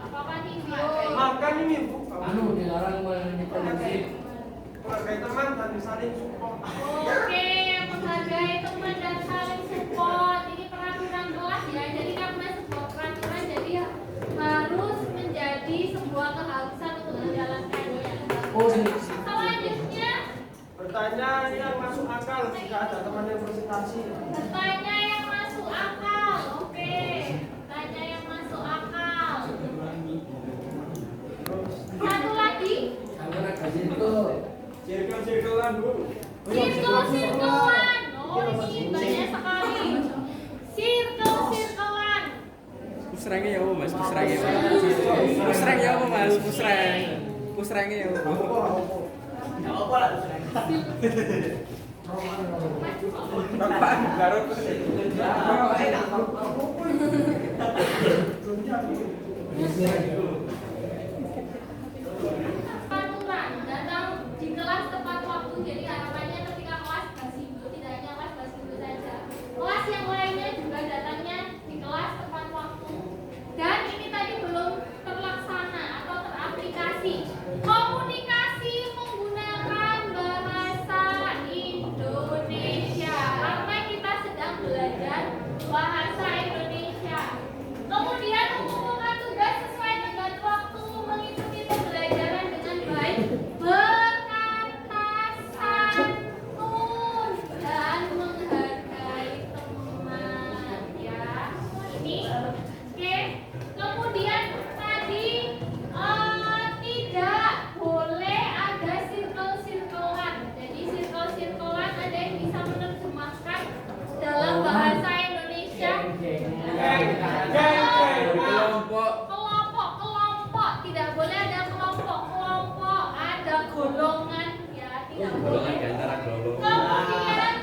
apa-apa nih, Makan ini Bu. Dilarang mereproduksi. Menghargai teman dan saling support. Oke, menghargai teman dan saling support. Ini peraturan kelas ya. Jadi karena sebuah peraturan jadi harus menjadi sebuah keharusan untuk menjalankannya. Selanjutnya, Bertanya yang masuk akal jika ada teman yang presentasi. bertanya yang masuk akal. Oke, bertanya yang masuk akal. Satu lagi, Circle-circlean Bu. circle-circlean. Oh, ini banyak sekali. Circle-circlean. Musrengnya ya Mas, musrengnya. Musreng ya Mas, musreng. Musrengnya ya. Garut. Peraturan datang di kelas tepat waktu. Jadi harapannya ketika kelas Basindo tidak hanya kelas Basindo saja, kelas yang lainnya juga datangnya di kelas tepat waktu. Dan ini tadi belum terlaksana atau teraplikasi. Komunikasi menggunakan bahasa Indonesia karena kita sedang belajar bahasa Indonesia. Kemudian mengumpulkan tugas sesuai dengan waktu, mengikuti pembelajaran dengan baik, berkata santun dan menghargai teman ya. Ini oke. Kemudian tadi tidak boleh ada circle-circlean. Jadi circle-circlean ada yang bisa menerjemahkan dalam bahasa Indonesia. Kelompok tidak boleh ada kelompok, ada golongan ya, tidak boleh. Kemudian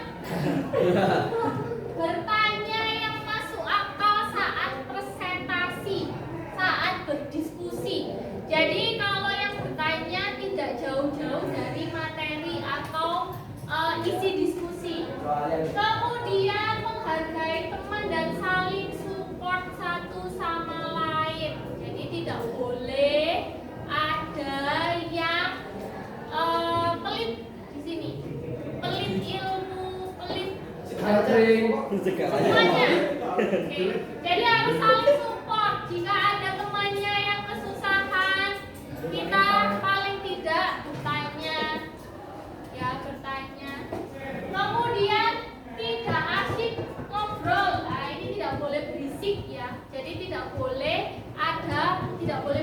bertanya yang masuk akal saat presentasi, saat berdiskusi. Jadi kalau yang bertanya tidak jauh-jauh dari materi atau isi diskusi. Kemudian menghargai teman dan saling support satu sama lain. Jadi tidak boleh ada yang pelit di sini. Pelit ilmu, pelit semuanya. Oke. Jadi harus saling support. Jika ada temannya yang kesusahan, kita paling tidak bertanya. Ya, bertanya. Kemudian tidak asyik ngobrol. Nah, ini tidak boleh berisik ya. Jadi tidak boleh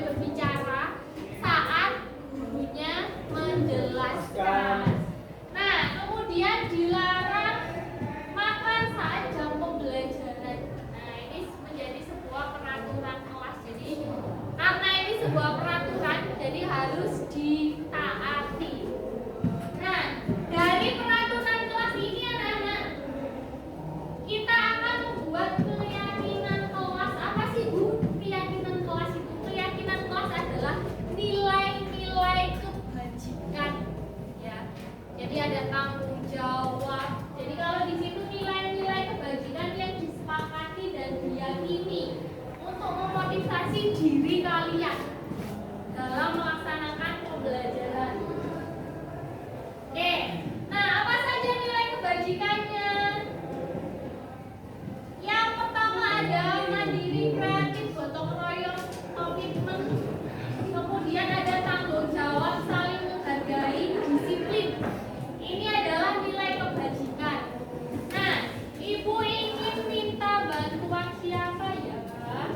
berbicara saat gurunya menjelaskan. Nah, kemudian dilarang makan saat jam pembelajaran. Nah, ini menjadi sebuah peraturan kelas. Jadi karena ini sebuah peraturan, jadi harus ditaati. Nah, dari peraturan kelas ini anak-anak, kita akan membuat keyakinan kelas. Apa sih Bu? Keyakinan kelas itu. Keyakinan kelas adalah nilai-nilai kebajikan. Ya. Jadi ada tanggung jawab. Jadi kalau di situ nilai-nilai kebajikan yang disepakati dan diyakini untuk memotivasi diri kalian dalam melaksanakan pembelajaran. Oke, nah apa saja nilai kebajikannya? Yang pertama ada mandiri, kreatif, gotong royong, komitmen. Kemudian ada tanggung jawab, saling menghargai, disiplin. Ini adalah nilai kebajikan. Nah, Ibu ingin minta bantuan siapa ya, Kak?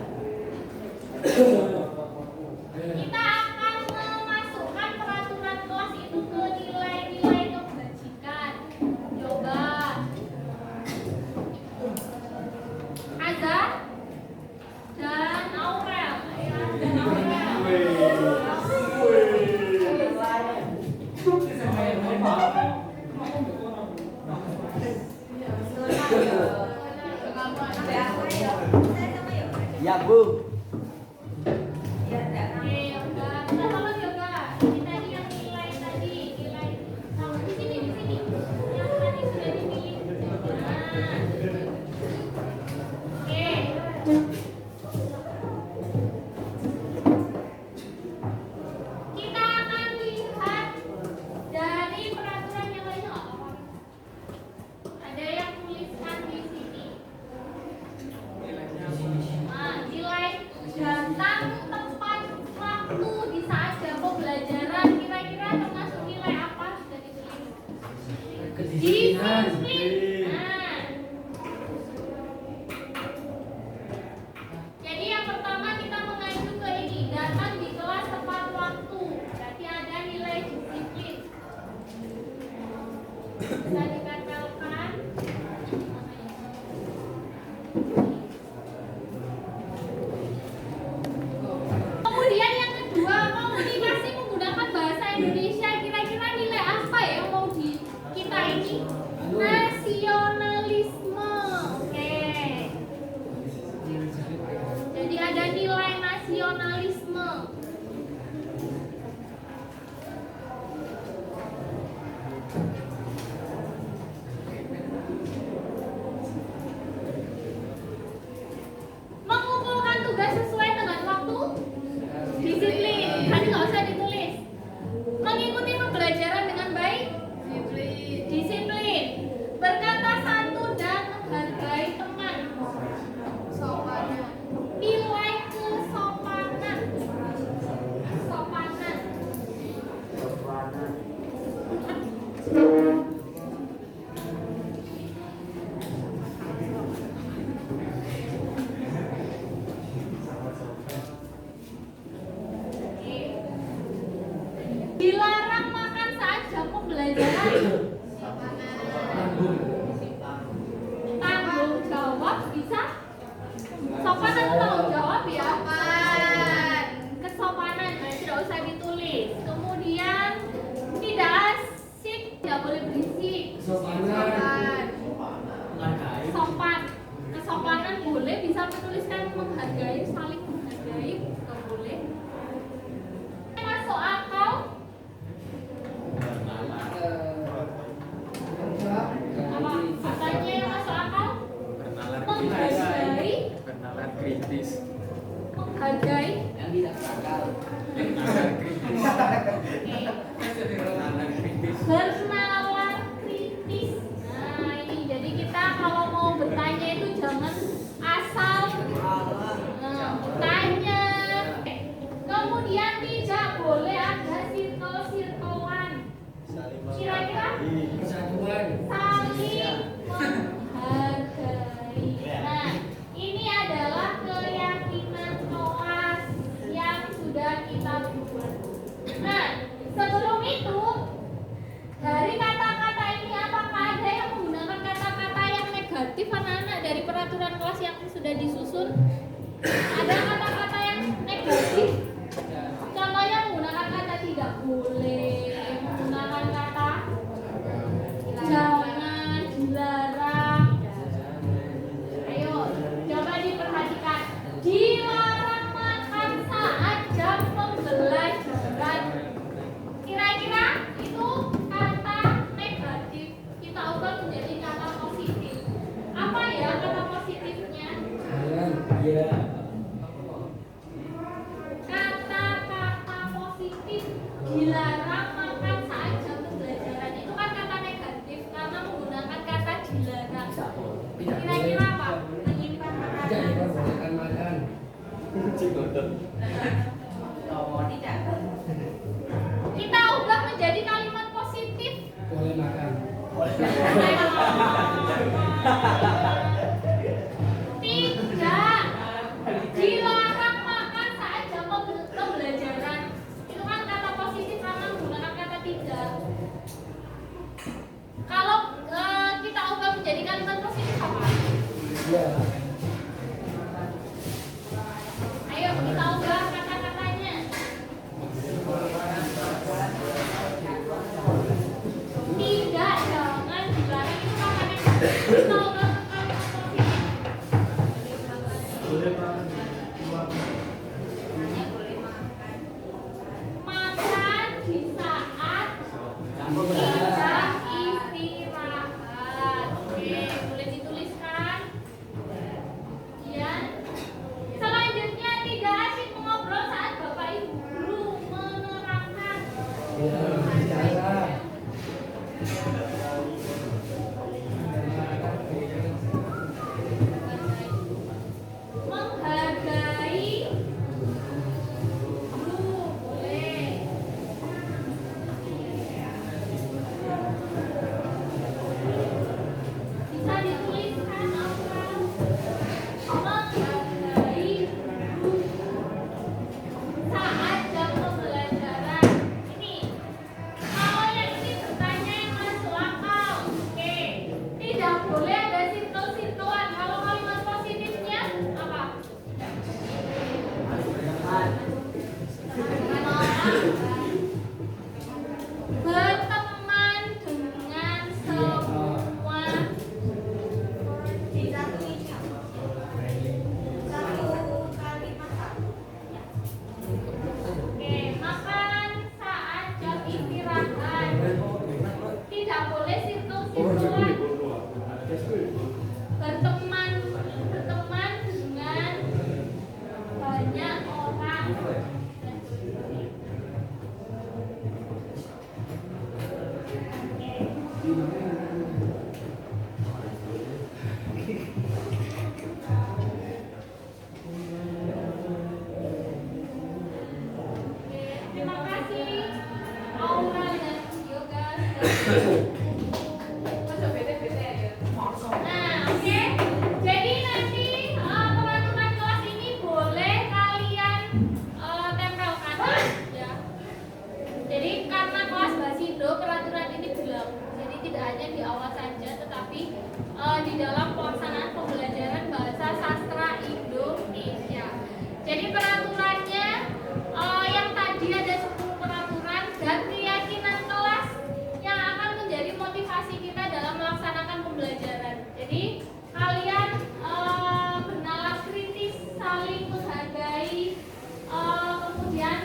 Kita akan memasukkan peraturan kelas itu ke nilai-nilai kebajikan. Coba Azhar dan Aurel. Ya, dan Aurel. Ya Bu. Oke, yoga. Kita sama yoga. waktu di saat jam pembelajaran. Kira-kira termasuk nilai apa sudah ditulis? Disiplin. Nah, jadi yang pertama kita mengacu ke ini, datang di kelas tepat waktu. Berarti ada nilai disiplin. Bisa ditempelkan. Kemudian yang kedua, komunikasi menggunakan bahasa Indonesia. Kira-kira nilai apa ya yang mau di kita ini? Nasionalisme. Oke. Jadi ada nilai nasionalisme. Mengumpulkan tugas sesuai dengan waktu. Disiplin. Tadi nggak usah ditulis. Mengikuti pembelajaran dengan baik. Disiplin. Berkata santun dan menghargai teman. Nilai kesopanan. Kesopanan. Dilarang makan saat jam pembelajaran. Tanggung jawab bisa. Sopan atau tanggung jawab ya? Sopan. Kesopanan tidak usah ditulis. Kemudian tidak asik, tidak boleh berisik. Sopan. Kesopanan boleh, bisa menuliskan menghargai, saling menghargai, nggak boleh. Masuk akal. Apa katanya yang masuk akal? Menghargai. Bernalar kritis. Menghargai. Yang tidak berakal. Bernalar kritis. Oke. Bernalar kritis. Bernalar kritis. Nah ini jadi kita kalau mau bertanya itu jangan asal bertanya. Kemudian tidak boleh ada circle-circlean. Kira-kira Persatuan. saling menghargai. Nah, ini adalah keyakinan kelas yang sudah kita buat. Nah, sebelum itu dari kata-kata ini apakah ada yang menggunakan kata-kata yang negatif anak-anak dari peraturan kelas yang sudah disusun? Ada kata-kata yang negatif? Contohnya menggunakan kata tidak boleh, menggunakan kata jangan, dilarang. Ayo, coba diperhatikan. Dilarang makan saat jam pembelajaran. Kira-kira itu kata negatif. Kita ubah menjadi kata positif. Apa ya kata positifnya? Jalan. Iya. Kata-kata positif dilarang makan saat jam pembelajaran itu kan kata negatif karena menggunakan kata dilarang. Kira-kira apa? Menyimpan Tidak makanan. diperbolehkan makan. Kita ubah menjadi kalimat positif. Boleh makan. Tidak dilarang makan saat jam pembelajaran. Itu kan kata positif karena menggunakan kata tidak. Kalau kita ubah menjadi kalimat positif apa? Iya. Ayo kita ubah kata-katanya. Tidak, jangan dilarang itu kata negatif. Kita ubah ke kalimat positif. Makan di saat tidak istirahat. Oke, boleh dituliskan. Kemudian selanjutnya tidak asik mengobrol saat bapak ibu guru menerangkan. Iya. Bicara. Menghargai guru. Terima kasih Aura dan Yoga. Masa bete-bete ya? Nah, oke. Jadi nanti peraturan kelas ini boleh kalian tempelkan ya. Jadi karena kelas Basido peraturan ini berlaku. Jadi tidak hanya di awal saja, tetapi di dalam pelaksanaan pembelajaran bahasa sastra Indonesia. Jadi peraturannya yang tadi ada 10 peraturan dan keyakinan kelas yang akan menjadi motivasi kita dalam melaksanakan pembelajaran. Jadi kalian bernalar kritis, saling menghargai, kemudian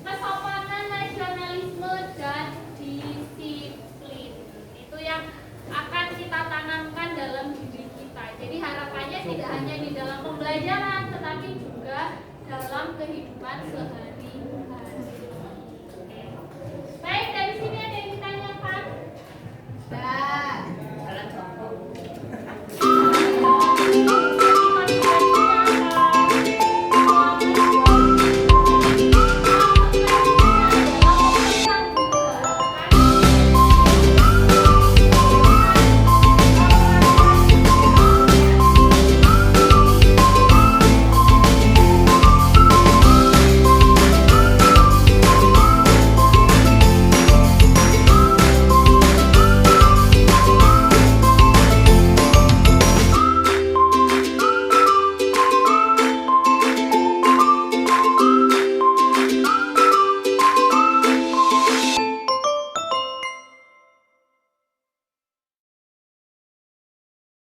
kesopanan, nasionalisme, dan disiplin. Itu yang akan kita tanamkan dalam diri kita. Jadi harapannya tidak hanya di dalam pembelajaran, tetapi juga dalam kehidupan sehari-hari.